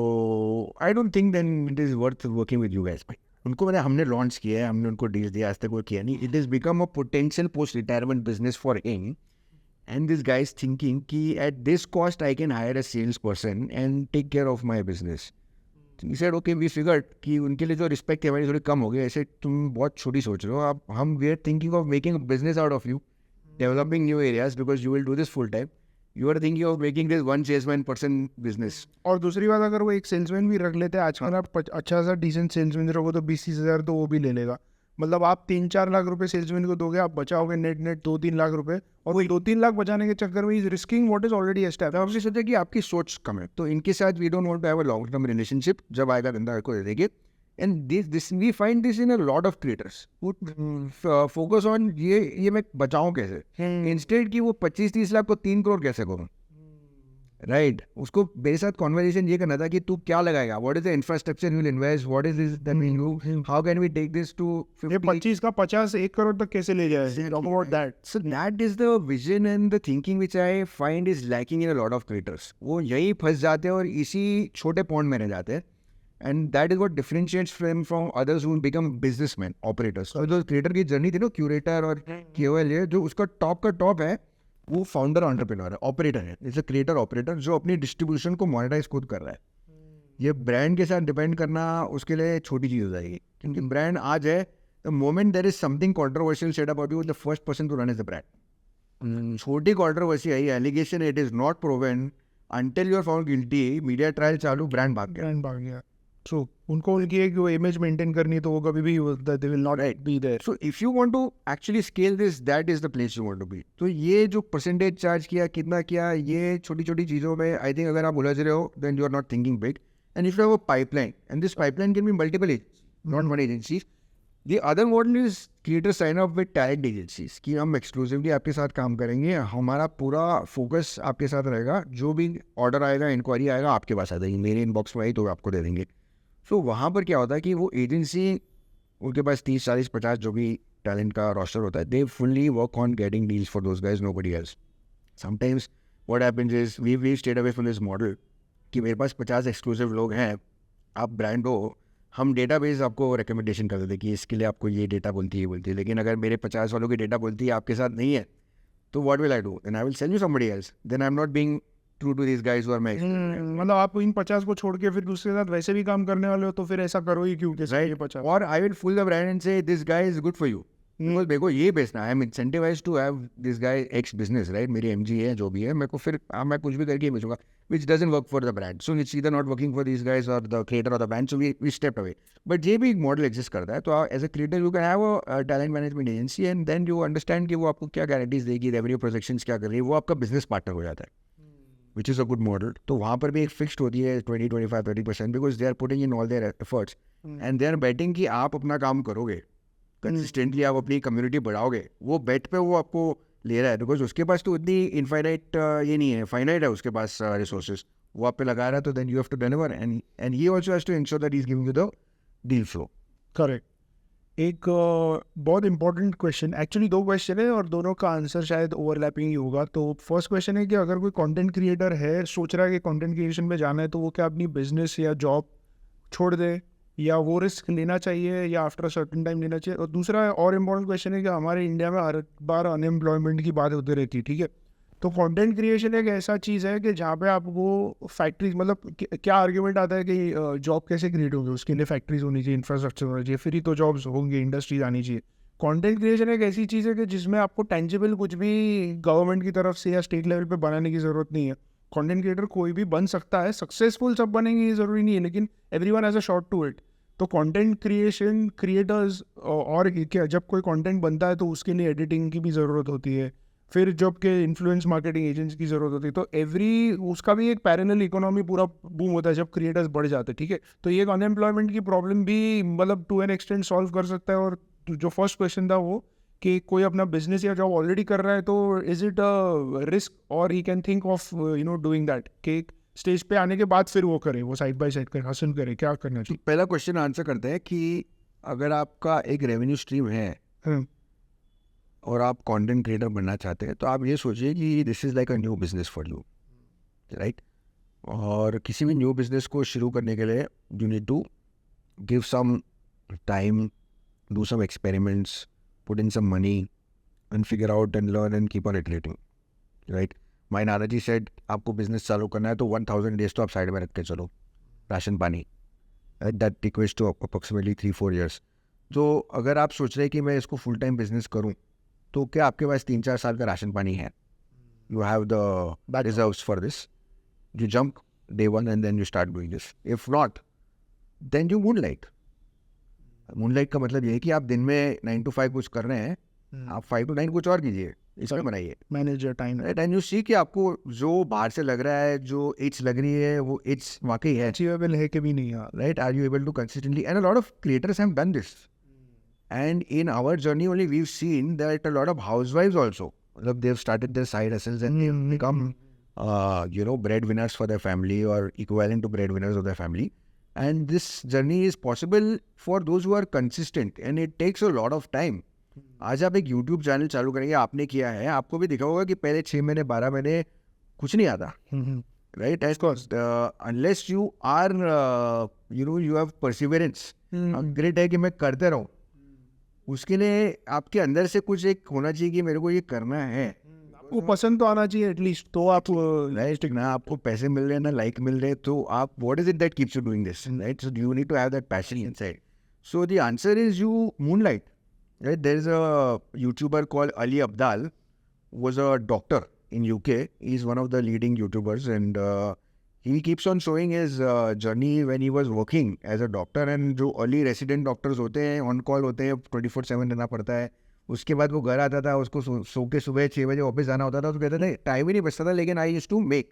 B: I don't think then it is worth working with you guys. उनको हमने लॉन्च किया है, हमने उनको डील दिया, आज तक वो किया नहीं. It is become a potential post retirement business for him. And this guy is thinking कि at this cost I can hire a salesperson and take care of my business. He said okay, we figured कि उनके लिए जो respect है हमारी थोड़ी कम हो गई. ऐसे तुम बहुत छोटी सोच रहे हो. अब हम we are thinking of making a business out of you, developing new areas because you will do this full time. You are thinking of making this one salesman person business.
A: और दूसरी बात, अगर वो एक सेल्समैन भी रख लेते हैं आजकल, आप अच्छा सा डिसेंट सेल्समैन रखो तो 20-30 हज़ार तो वो भी ले लेगा. मतलब आप 3-4 लाख रुपए सेल्समैन को दोगे, आप बचाओगे नेट 2-3 लाख रुपए, और वही 2-3 लाख बचाने के चक्कर में is risking what is already established.
B: आपने सोचा कि आपकी सोच कम है, तो इनके साथ we don't want to have a long term relationship. जब आएगा धंधा को दे देंगे. And this we find this in a lot of creators would focus on ये मैं बचाऊं कैसे, इंस्टेड कि वो 25-30 लाख को 3 करोड़ कैसे करूं. राइट. उसको मेरे साथ कॉन्वर्सेशन ये करना था कि तू क्या लगाएगा, what is the infrastructure you will invest, what is this that mean you, how can we take this to
A: 25 का 50 1 करोड़ तक कैसे ले जाए. Talk about that.
B: So that is the vision and the thinking which I find is lacking in a lot of creators. वो यही फंस जाते हैं और इसी छोटे पॉइंट में रह जाते हैं. And that is what differentiates from others who become businessman operators. जो क्रिएटर की जर्नी थी ना, क्यूरेटर और केओएल, ये जो उसका टॉप का टॉप है वो फाउंडर एंटरप्रेन्योर है, ऑपरेटर है. इट्स अ क्रिएटर ऑपरेटर जो अपनी डिस्ट्रीब्यूशन को मोनेटाइज खुद कर रहा है. ये ब्रांड के साथ डिपेंड करना उसके लिए छोटी चीज़ हो जाएगी, क्योंकि ब्रांड आज है, the moment there is something controversial said about you, the first person to run is the brand. छोटी कॉन्ट्रोवर्सी आई, allegation, it is not proven, until you are found guilty, media trial चालू, brand भाग गया.
A: सो उनको उनकी एक वो image maintain करनी है, तो वो कभी भी they will not be there.
B: So if you want to actually scale this, that is the place you want to be. तो ये जो परसेंटेज चार्ज किया, कितना किया, ये छोटी छोटी चीज़ों में आई थिंक अगर आप उलझ रहे हो, then you are not thinking big. And if you have a pipeline, and this pipeline can be multiple ages. not one agency. The other model is creators sign up with talent agencies कि हम exclusively आपके साथ काम करेंगे, हमारा पूरा focus आपके साथ रहेगा, जो भी ऑर्डर आएगा, इंक्वायरी आएगा, आपके पास आ जाएगी, मेरे इनबॉक्स में आई तो आपको दे देंगे. सो वहाँ पर क्या होता है कि वो एजेंसी, उनके पास 30, 40, 50 जो भी टैलेंट का रोस्टर होता है, they fully work on getting deals for those guys, nobody else. Sometimes what happens is we stayed away from this model कि मेरे पास 50 एक्सक्लूसिव लोग हैं, आप ब्रांड हो, हम डेटाबेस आपको रिकमेंडेशन कर देते कि इसके लिए आपको ये डेटा बोलती है, लेकिन अगर मेरे 50 वालों की डेटा बोलती है आपके साथ नहीं है, तो what will I do? Then I will sell you somebody else. Then I am not being true to this guys who are my.
A: मतलब आप इन 50 को छोड़ के फिर दूसरे के साथ वैसे भी काम करने वाले हो, तो फिर ऐसा करो ही क्यों कि ये 50.
B: और I will pull the brand and say this guy is good for you. मेरे को ये बेचना है, I am incentivized to have this guy X business, right? मेरी एमजी है, जो भी है, मेरे को फिर मैं कुछ भी करके बेचूंगा, which doesn't work for the brand. So it's either not working for these guys or the creator or the brand. So we stepped away. But ये भी एक मॉडल एग्जिस्ट करता है. तो as a creator you can have a talent management agency and then you understand कि वो आपको क्या गारंटीज देगी, रेवेन्यू प्रोजेक्शंस क्या कर रही है, वो आपका बिजनेस पार्टनर हो जाता है, which is a good model. तो वहाँ पर भी एक फिक्स्ड होती है 20, 25, 30%, because they are putting in all their efforts and they are betting कि आप अपना काम करोगे कंसिस्टेंटली, आप अपनी कम्युनिटी बढ़ाओगे. वो बेट पे वो आपको ले रहा है, बिकॉज उसके पास तो इतनी इनफाइनाइट ये नहीं है, फाइनाइट है उसके पास रिसोर्सेज, वो आप पे लगा रहा है. तो then you have to deliver and he also has to ensure that he is giving you the deal flow.
A: Correct. एक बहुत इंपॉर्टेंट क्वेश्चन, एक्चुअली 2 क्वेश्चन है और दोनों का आंसर शायद ओवरलैपिंग ही होगा. तो फर्स्ट क्वेश्चन है कि अगर कोई कंटेंट क्रिएटर है, सोच रहा है कि कंटेंट क्रिएशन में जाना है, तो वो क्या अपनी बिजनेस या जॉब छोड़ दे, या वो रिस्क लेना चाहिए, या आफ्टर अ सर्टेन टाइम लेना चाहिए? और दूसरा और इम्पोर्टेंट क्वेश्चन है कि हमारे इंडिया में हर बार अनएम्प्लॉयमेंट की बात होती रहती है, ठीक है? तो कंटेंट क्रिएशन एक ऐसा चीज़ है कि जहाँ पे आपको फैक्ट्रीज, मतलब क्या आर्ग्यूमेंट आता है कि जॉब कैसे क्रिएट होंगे, उसके लिए फैक्ट्रीज होनी चाहिए, इंफ्रास्ट्रक्चर होना चाहिए, फिर ही तो जॉब्स होंगे, इंडस्ट्रीज आनी चाहिए. कंटेंट क्रिएशन एक ऐसी चीज़ है कि जिसमें आपको टेंजिबल कुछ भी गवर्नमेंट की तरफ से या स्टेट लेवल पे बनाने की ज़रूरत नहीं है. कंटेंट क्रिएटर कोई भी बन सकता है, सक्सेसफुल सब बनेंगे ये ज़रूरी नहीं है, लेकिन everyone has a shot to it. तो कंटेंट क्रिएशन क्रिएटर्स, और क्या जब कोई कंटेंट बनता है तो उसके लिए एडिटिंग की भी ज़रूरत होती है, फिर जब के इन्फ्लुएंस मार्केटिंग एजेंट्स की ज़रूरत होती है, तो उसका भी एक पैरेलल इकोनॉमी पूरा बूम होता है जब क्रिएटर्स बढ़ जाते हैं, ठीक है? तो ये अनएम्प्लॉयमेंट की प्रॉब्लम भी मतलब टू एन एक्सटेंट सॉल्व कर सकता है. और जो फर्स्ट क्वेश्चन था वो कि कोई अपना बिजनेस या जॉब ऑलरेडी कर रहा है, तो इज इट अ रिस्क और he can think of doing that, कि स्टेज पे आने के बाद फिर वो करे, वो साइड बाय साइड कर हसल करे, क्या करना
B: तो
A: चाहिए?
B: पहला क्वेश्चन आंसर करते हैं कि अगर आपका एक रेवेन्यू स्ट्रीम है और आप कंटेंट क्रिएटर बनना चाहते हैं, तो आप ये सोचिए कि this is like a new business for you, right? और किसी भी न्यू बिजनेस को शुरू करने के लिए you need to give some time, do some experiments, put in some money and figure out and learn and keep on iterating, right? My नाना जी सेड आपको बिजनेस चालू करना है तो 1000 डेज तो आप साइड में रख के चलो, राशन पानी, that equates to approximately 3-4 years. तो अगर आप सोच रहे हैं कि मैं इसको फुल टाइम बिजनेस करूं, तो क्या आपके पास 3-4 साल का राशन पानी है? You have the reserves for this. You jump day 1 and then you start doing this. If not, then you moonlight. Moonlight का मतलब ये है कि आप दिन में 9 to 5 कुछ कर रहे हैं, आप 5 to 9 कुछ और कीजिए, इसमें बनाइए,
A: manage your time,
B: right? And you see कि आपको जो बाहर से लग रहा है, जो इट्स लग रही है, वो इट्स वाकई है,
A: अचीवेबल है कि भी नहीं है,
B: right? Are you able to consistently? And a lot of creators have done this. And in our journey only, we've seen that a lot of housewives also, they've started their side hustles and they've become, breadwinners for their family or equivalent to breadwinners of their family. And this journey is possible for those who are consistent, and it takes a lot of time. आज आप एक YouTube channel चालू करेंगे, आपने किया है, आपको भी दिखा होगा कि पहले 6 महीने 12 महीने कुछ नहीं आता, right? Of course, unless you are, you have perseverance. Great है कि मैं करते रहूँ, उसके लिए आपके अंदर से कुछ एक होना चाहिए कि मेरे को ये करना है,
A: वो पसंद तो आना चाहिए एटलीस्ट, तो आप
B: राइट ना. आपको पैसे मिल रहे हैं ना लाइक मिल रहे हैं, तो आप what is it that keeps you doing this, right? So you need to have that passion inside. So the answer is you moonlight, right? There is a YouTuber called Ali Abdaal, was a doctor in UK. He's one of the leading YouTubers, and he keeps on showing his journey when he was working as a doctor. And जो early resident doctors होते हैं, on call होते हैं, 24/7 रहना पड़ता है. उसके बाद वो घर आता था, उसको सो के सुबह 6 बजे ऑफिस जाना होता था, तो कहते थे टाइम ही नहीं बचता था, लेकिन आई यूज्ड टू मेक.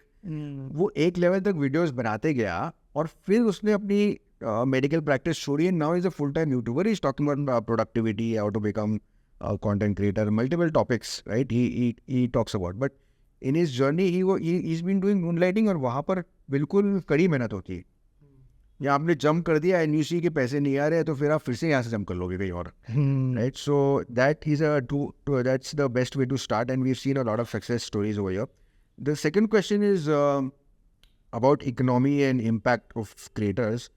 B: वो एक लेवल तक वीडियोस बनाते गया और फिर उसने अपनी medical practice छोड़िए, now he's a full-time YouTuber. He's talking about productivity, how to become a content creator, multiple topics, right? He talks about. But in his journey, he's been doing moonlighting, और वहाँ पर बिल्कुल कड़ी मेहनत होती है. या आपने जंप कर दिया एंड यू सी के पैसे नहीं आ रहे, तो फिर आप फिर से यहाँ से जंप कर लोगे कहीं और, right? So that is that's the best way to start, and we have seen a lot of success stories over here. The second question is about economy and impact of creators.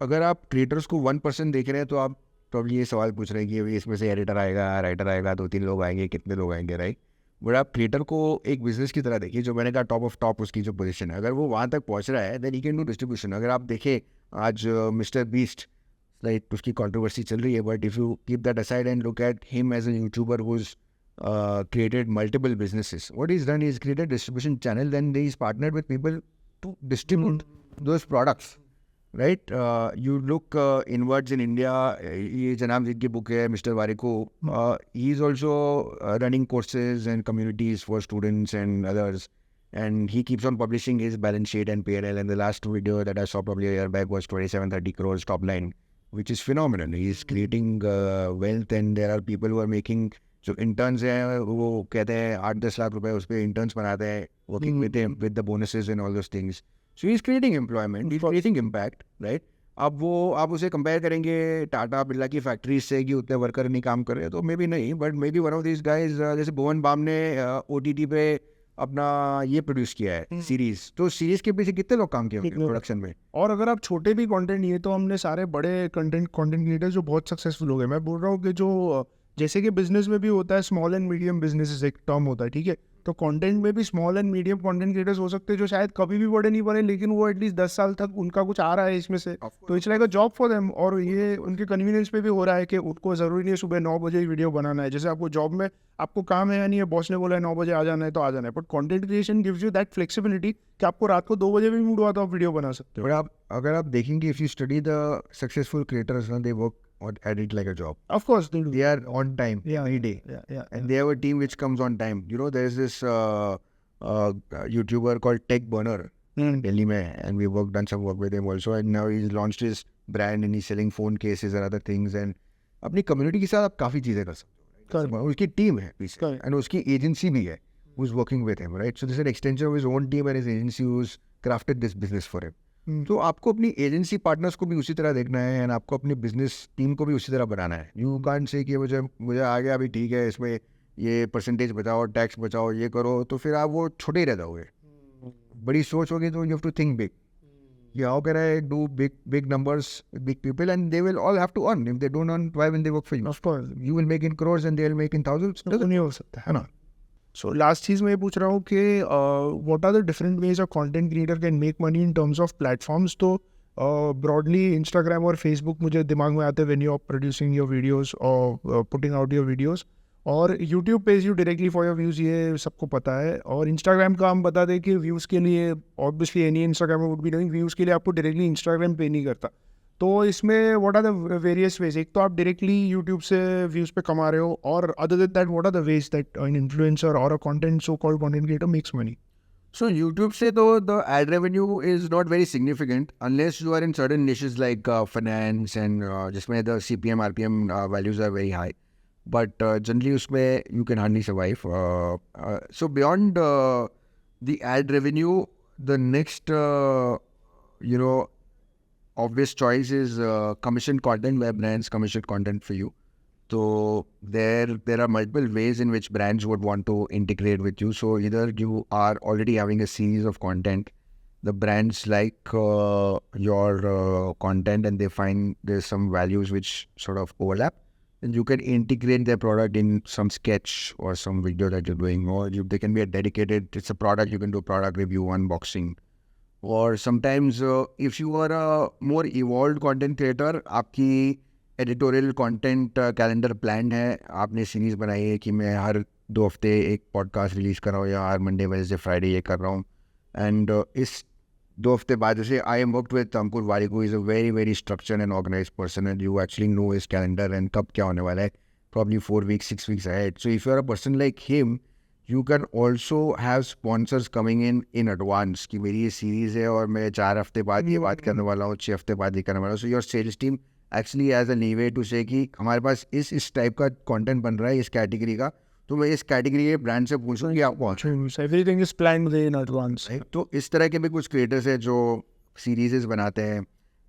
B: अगर आप creators को 1% देख रहे हैं तो आप probably ये सवाल पूछ रहे हैं कि अभी इसमें से एडिटर आएगा, राइटर आएगा, 2-3 लोग आएंगे, कितने लोग आएंगे, राइट? बट आप क्रिएटर को एक बिजनेस की तरह देखिए, जो मैंने कहा टॉप ऑफ टॉप उसकी जो पोजीशन है, अगर वो वहाँ तक पहुँच रहा है then he can do distribution. अगर आप देखें आज मिस्टर बीस्ट, लाइक उसकी कंट्रोवर्सी चल रही है, but if you keep that aside and look at him as a YouTuber who is created multiple businesses, what he's done is created distribution channel, then he's partnered with people to distribute those products, right? You look inwards in India, ये जनाब जी की book है mister Warikoo, he is also running courses and communities for students and others, and he keeps on publishing his balance sheet and P&L, and the last video that I saw probably a year back was 27-30 crores top line, which is phenomenal. He is creating wealth, and there are people who are making, जो interns हैं वो कहते हैं 8-10 लाख रुपए उस पर interns बनाते हैं, working with the bonuses and all those things. So he is creating employment, he is creating impact, right? अब वो आप उसे कंपेयर करेंगे टाटा बिरला की फैक्ट्रीज से कि उतने वर्कर नहीं काम कर रहे, तो मे बी नहीं, but may be one of this guys, जैसे भुवन बाम ने OTT पे अपना ये प्रोड्यूस किया है सीरीज, तो सीरीज के पीछे कितने लोग काम किए प्रोडक्शन में.
A: और अगर आप छोटे भी कंटेंट, ये तो हमने सारे बड़े कंटेंट क्रिएटर्स जो बहुत सक्सेसफुल हो गए. मैं बोल रहा हूँ कि जो जैसे कि बिजनेस में भी होता है स्मॉल एंड मीडियम बिजनेसेस, एक टर्म होता है, ठीक है? तो कंटेंट में भी small and medium content creators हो सकते हैं जो शायद कभी भी बड़े नहीं बने, लेकिन वो एटलीस्ट 10 साल तक उनका कुछ आ रहा है इसमें से, तो it's like a job for them. और ये उनके कन्वीनियंस पे भी हो रहा है कि उनको ज़रूरी नहीं है सुबह 9 बजे ही वीडियो बनाना है. जैसे आपको जॉब में आपको काम है या नहीं है, बॉस ने बोला है 9 बजे आ जाना है तो आ जाना है, but content creation gives you that flexibility कि आपको रात को 2 बजे भी मूड हुआ तो आप वीडियो बना सकते हो.
B: बट आप अगर आप देखेंगे, if you study the successful creators, they work at it like a job.
A: Of course they do.
B: They are on time every day, and they have a team which comes on time. You know, there's this YouTuber called Tech Burner in Delhi mein, and we done some work with him also, and now he's launched his brand and he's selling phone cases and other things, and अपनी community के साथ आप काफ़ी चीज़ें कर सकते हो. उसकी टीम है पीछे, and उसकी एजेंसी भी है who's working with him, right? So this is an extension of his own team and his agency who's crafted this business for him. तो आपको अपनी एजेंसी पार्टनर्स को भी उसी तरह देखना है, एंड आपको अपनी बिजनेस टीम को भी उसी तरह बनाना है. यू कांट से कि मुझे आ गया अभी, ठीक है, इसमें ये परसेंटेज बचाओ, टैक्स बचाओ, ये करो, तो फिर आप वो छोटे ही रह जाओगे. बड़ी सोच होगी तो you have to think big. How can I do big numbers, big people, and they will all have to earn. If they don't earn, why will they work for you?
A: Of course
B: you will make in crores and they will make in thousands.
A: तो नहीं हो सकता है ना. So last चीज़ मैं ये पूछ रहा हूँ कि what are the different ways of content creator can make money in terms of platforms. तो ब्रॉडली इंस्टाग्राम और फेसबुक मुझे दिमाग में आते हैं when you are producing your videos और पुटिंग आउट योर वीडियोस. और YouTube page you directly for your views, ये सबको पता है. और इंस्टाग्राम का हम बता दें कि व्यूज़ के लिए obviously any Instagram would be doing, views के लिए आपको डायरेक्टली इंस्टाग्राम पे नहीं करता. तो इसमें what are the various ways? एक तो आप डायरेक्टली यूट्यूब से व्यूज़ पे कमा रहे हो, और other than that what are the ways that an influencer और a content so called content creator makes money?
B: So YouTube से तो the ad revenue is not very significant unless you are in certain niches like finance and जिसमें the CPM, RPM values are very high. But generally उसमें you can hardly survive. So beyond the ad revenue, the next obvious choice is commission content, where brands commission content for you. So there are multiple ways in which brands would want to integrate with you. So either you are already having a series of content, the brands like your content, and they find there's some values which sort of overlap, and you can integrate their product in some sketch or some video that you're doing, or they can be a dedicated, it's a product, you can do product review, unboxing. Or sometimes if you are a more evolved content creator, आपकी editorial content calendar plan है, आपने series बनाई है कि मैं हर 2 हफ्ते एक podcast release कर रहा हूँ, या हर मंडे वेडनेसडे फ्राइडे ये कर रहा हूँ. एंड इस 2 हफ्ते बाद, जैसे I am worked with Ankur Warikoo, is a very very structured and organize person, and you actually know his calendar एंड कब क्या होने वाला है, probably 4 weeks 6 weeks ahead. So if you are a person like him, you can also have sponsors coming in advance कि मेरी ये series है और मैं 4 हफ्ते बाद ये बात करने वाला हूँ, 6 हफ्ते बाद ये करने वाला हूँ. So your sales team actually has a leeway to say कि हमारे पास इस टाइप का कंटेंट बन रहा है इस कैटेगरी का, तो मैं इस कैटेगरी के ब्रांड से पूछूँ कि आप कौन.
A: Everything is planned in advance.
B: तो इस तरह के भी कुछ क्रिएटर्स हैं जो सीरीजेस बनाते हैं,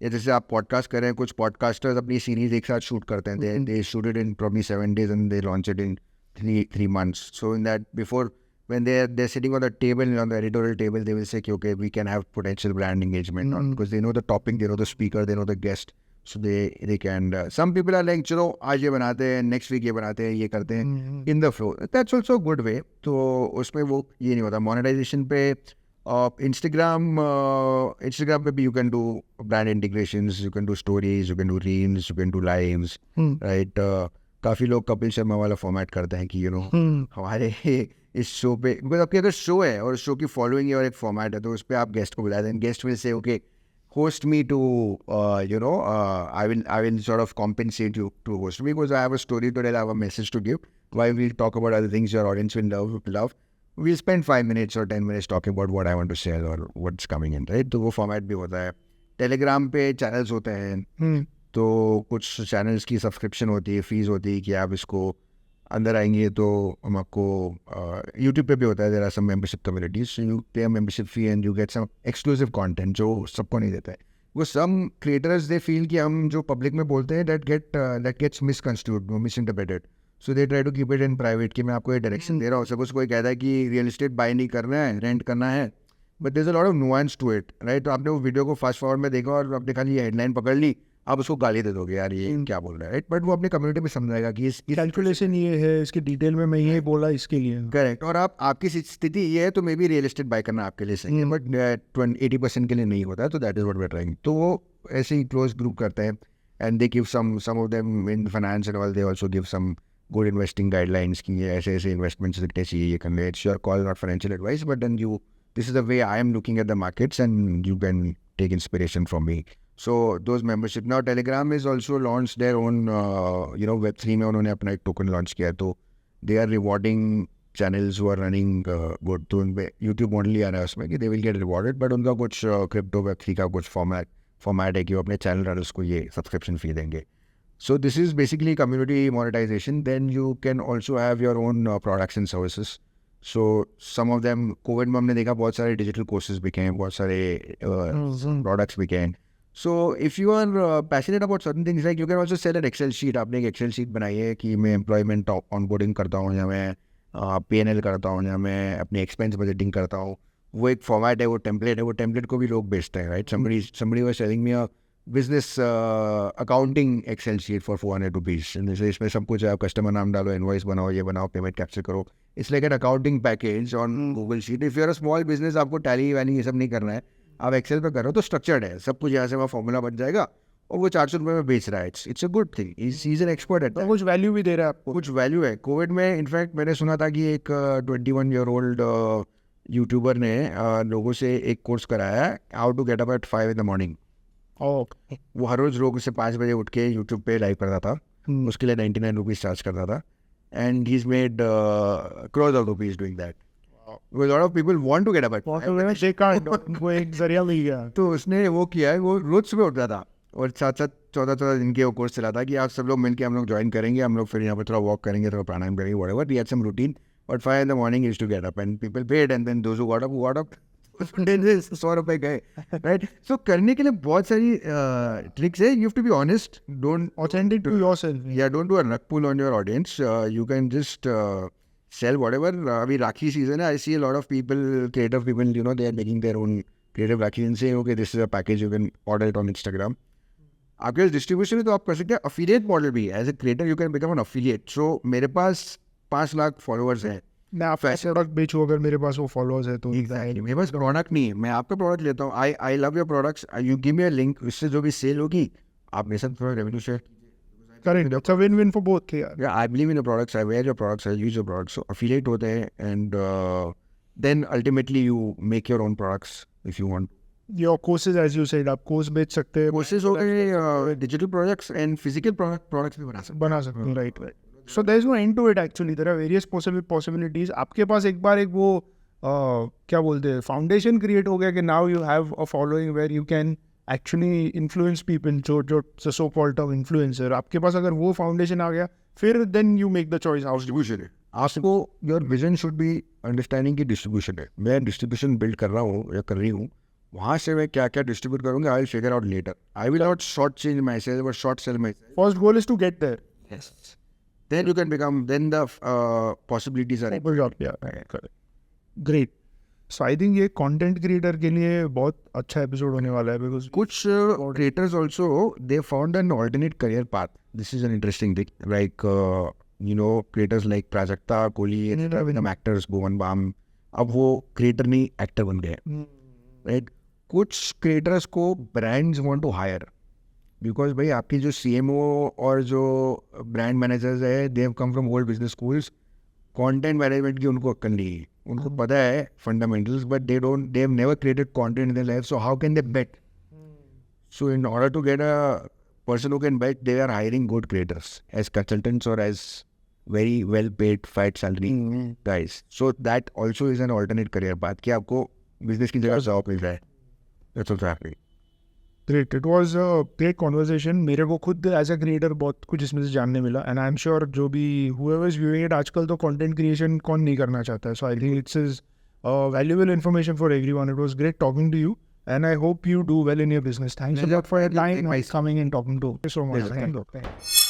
B: या जैसे आप पॉडकास्ट कर रहे हैं, कुछ पॉडकास्टर्स अपनी सीरीज एक साथ शूट करते हैं. They shoot it in probably 7 days and they launch it in 3 months. So in that, before when they're sitting on the table, on the editorial table, they will say okay, we can have potential brand engagement because they know the topic, they know the speaker, they know the guest, so they can some people are like चलो आज ये बनाते हैं, next week ये बनाते हैं, ये करते हैं in the flow. That's also a good way. तो उसमें वो ये नहीं होता. Monetization पे Instagram पे भी you can do brand integrations, you can do stories, you can do reels, you can do lives, right? काफ़ी लोग कपिल शर्मा वाला फॉर्मेट करते हैं कि हमारे इस शो पे, बिकॉज आपकी अगर शो है और शो की फॉलोइंग है और एक फॉर्मेट है, तो उस पर आप गेस्ट को बुलाते हैं. Guest will say okay, host me to I will sort of compensate you to host me because I have a story to tell, I have a message to give. While we'll talk about other things your audience will love, we'll spend 5 minutes or 10 minutes talking about what I want to sell or what's coming in, right? तो वो format भी होता है. Telegram पे channels होते हैं, तो कुछ चैनल्स की सब्सक्रिप्शन होती है, फीस होती है कि आप इसको अंदर आएंगे तो हम आपको यूट्यूब पे भी होता है, there are some membership communities, you pay a membership fee and you get some exclusive content जो सबको नहीं देता है. वो सम क्रिएटर्स दे फील कि हम जो पब्लिक में बोलते हैं that gets misconstrued, misinterpreted, so they try to keep it in private कि मैं आपको ये डायरेक्शन दे रहा हूँ. सपोज कोई कहता है कि रियल एस्टेट बाय नहीं करना है, रेंट करना है, but there is a lot of nuance to it, right? तो आपने वो वीडियो को फास्ट फॉरवर्ड में देखा और आपने खाली हेडलाइन पकड़ ली, आप उसको गाली दे दोगे यार ये क्या बोल रहा है, राइट? बट वो अपनी कम्युनिटी में समझाएगा कि इस
A: कैलकुलेशन ये है, इसकी डिटेल में मैं ये बोला इसके लिए.
B: करेक्ट. और आपकी स्थिति ये है तो maybe real estate buy करना आपके लिए सही है, बट 80% के लिए नहीं होता है. तो that is what we are trying. तो वो ऐसे ही क्लोज ग्रुप करते हैं and they give some of them in finance and all, they also give some good investing guidelines कि ऐसे ऐसे इन्वेस्टमेंट्स दिखने चाहिए, ये करने. It's your call, not financial advice, but then you, this is the way I am looking at the markets and you can take inspiration from me. So those membership, now Telegram is also launched their own Web3 में उन्होंने अपना एक token launch किया, तो they are rewarding channels who are running good. तो उनपे YouTube only आ रहा है उसमें कि they will get rewarded, but उनका कुछ crypto Web3 का कुछ format है कि वो अपने channel runners को ये subscription fee देंगे. So this is basically community monetization. Then you can also have your own products and services. So some of them, Covid में हमने देखा बहुत सारे डिजिटल कोर्सेज बिके हैं, बहुत सारे प्रोडक्ट्स बिके हैं. So if you are passionate about certain things, like you can also sell an Excel sheet. आपने एक एक्सेल शीट बनाई है कि मैं एम्प्लॉयमेंट ऑनबोर्डिंग करता हूँ, या मैं P&L करता हूँ, या मैं अपनी एक्सपेंस बजटिंग करता हूँ. वो एक फॉर्मेट है, वो टेम्पलेट है, वो टेम्पलेट को भी लोग बेचते हैं, right? somebody was selling me a business accounting Excel sheet for 400 rupees. इसमें सब कुछ है, आप कस्टमर नाम डालो, इनवॉइस बनाओ, ये बनाओ, पेमेंट कैप्चर करो. It's like an accounting package on Google sheet. If you are a small business, आपको टैली वैली ये सब नहीं करना है, आप एक्सेल पे करो तो स्ट्रक्चर्ड है सब कुछ, यहाँ से वहाँ फॉर्मूला बन जाएगा और वो 400 रुपये में बेच रहा है. It's a good thing. Is an expert at that.
A: कुछ वैल्यू भी दे रहा है आपको,
B: कुछ वैल्यू है. कोविड में इनफैक्ट मैंने सुना था कि एक 21-year-old यूट्यूबर ने लोगों से एक कोर्स कराया है, how to get up at 5 in the morning. वो हर रोज़ लोग उससे 5 बजे उठ के यूट्यूब पे लाइव करता था. उसके लिए 99 रुपीज़ चार्ज करता था. And he's made crores of rupees doing that. Because a lot of people want to get up at 5.
A: वो एक जरिया मिल गया.
B: तो उसने वो किया है, वो रोज सुबह उठता था और 14 दिन के वो कोर्स चला था कि आप सब लोग मिलके हम लोग ज्वाइन करेंगे, हम लोग फिर यहाँ पर थोड़ा वॉक करेंगे, थोड़ा प्राणायाम करेंगे, whatever. We had some routine, but 5 in the morning is to get up and people paid, and then those who got up 100 रुपए गए, राइट? सो करने के लिए बहुत सारी ट्रिक्स है. You have to be honest, don't
A: Authentic to yourself.
B: Yeah, don't do a rug pull on your audience. You can just sell whatever. अभी राखी season है. I see a lot of people, creative people, they are making their own creative rakhi and say, okay, this is a package, you can order it on Instagram. आपके पास distribution है तो आप कर सकते हैं. Affiliate model भी है. As a creator you can become an affiliate. So मेरे पास 5 लाख फॉलोअर्स हैं.
A: मैं आपका प्रोडक्ट बेचूँ अगर मेरे पास वो फॉलोअर्स है तो.
B: Exactly. मेरे पास प्रोडक्ट नहीं है, मैं आपका प्रोडक्ट लेता हूँ. I love your products, you give me a link, उससे जो भी सेल होगी आप मेरे साथ थोड़ा revenue share.
A: Correct. It's a win-win for both.
B: Yeah, I believe in your products. I wear your products. I use your products. So affiliate होते हैं, and then ultimately you make your own products if you want.
A: Your courses, as you said, आप course बेच सकते हैं.
B: Courses हो गए, digital products and physical products भी बना सकते
A: हैं. Right. So there is no end to it actually. There are various possibilities. आपके पास एक बार एक वो क्या बोलते हैं फाउंडेशन क्रिएट हो गया कि now you have a following where you can actually influence people, जो so called term influencer. आपके पास अगर वो फाउंडेशन आ गया फिर then you make the choice how to
B: distribution है आपको your vision should be understanding की डिस्ट्रीब्यूशन है मैं डिस्ट्रीब्यूशन बिल्ड कर रहा हूँ या कर रही हूँ वहाँ से मैं क्या क्या डिस्ट्रीब्यूट करूँगा I will figure out later I will not short change myself और short sell myself
A: First goal is to get there.
B: then you can become then the possibilities are
A: Good job, yeah, correct. Great. So I think ये content creator के लिए बहुत अच्छा episode होने वाला है because
B: कुछ creators also they found an alternate career path this is an interesting thing like you know creators like Prajakta Kohli become actors Bhuvan Bam अब वो creator नहीं actor बन गए right कुछ creators को brands want to hire because भाई आपकी जो CMO और जो brand managers है they have come from old business schools content management की उनको अक्ल नहीं है उनको पता है fundamentals but they have never created content in their life so how can they bet so in order to get a person who can bet they are hiring good creators as consultants or as very well paid fat salary guys so that also is an alternate career path कि आपको business की जगह job मिल रहा है that's also happening
A: Great. It was a great conversation. मेरे को खुद as a creator बहुत कुछ इसमें से जानने मिला एंड आई एम श्योर जो भी whoever is viewing it आजकल तो कंटेंट क्रिएशन कौन नहीं करना चाहता है so I think it's is valuable information for everyone. It was great talking to you and I hope you do well in your business. Thanks a lot for your time and coming and talking to me so much. Thank you.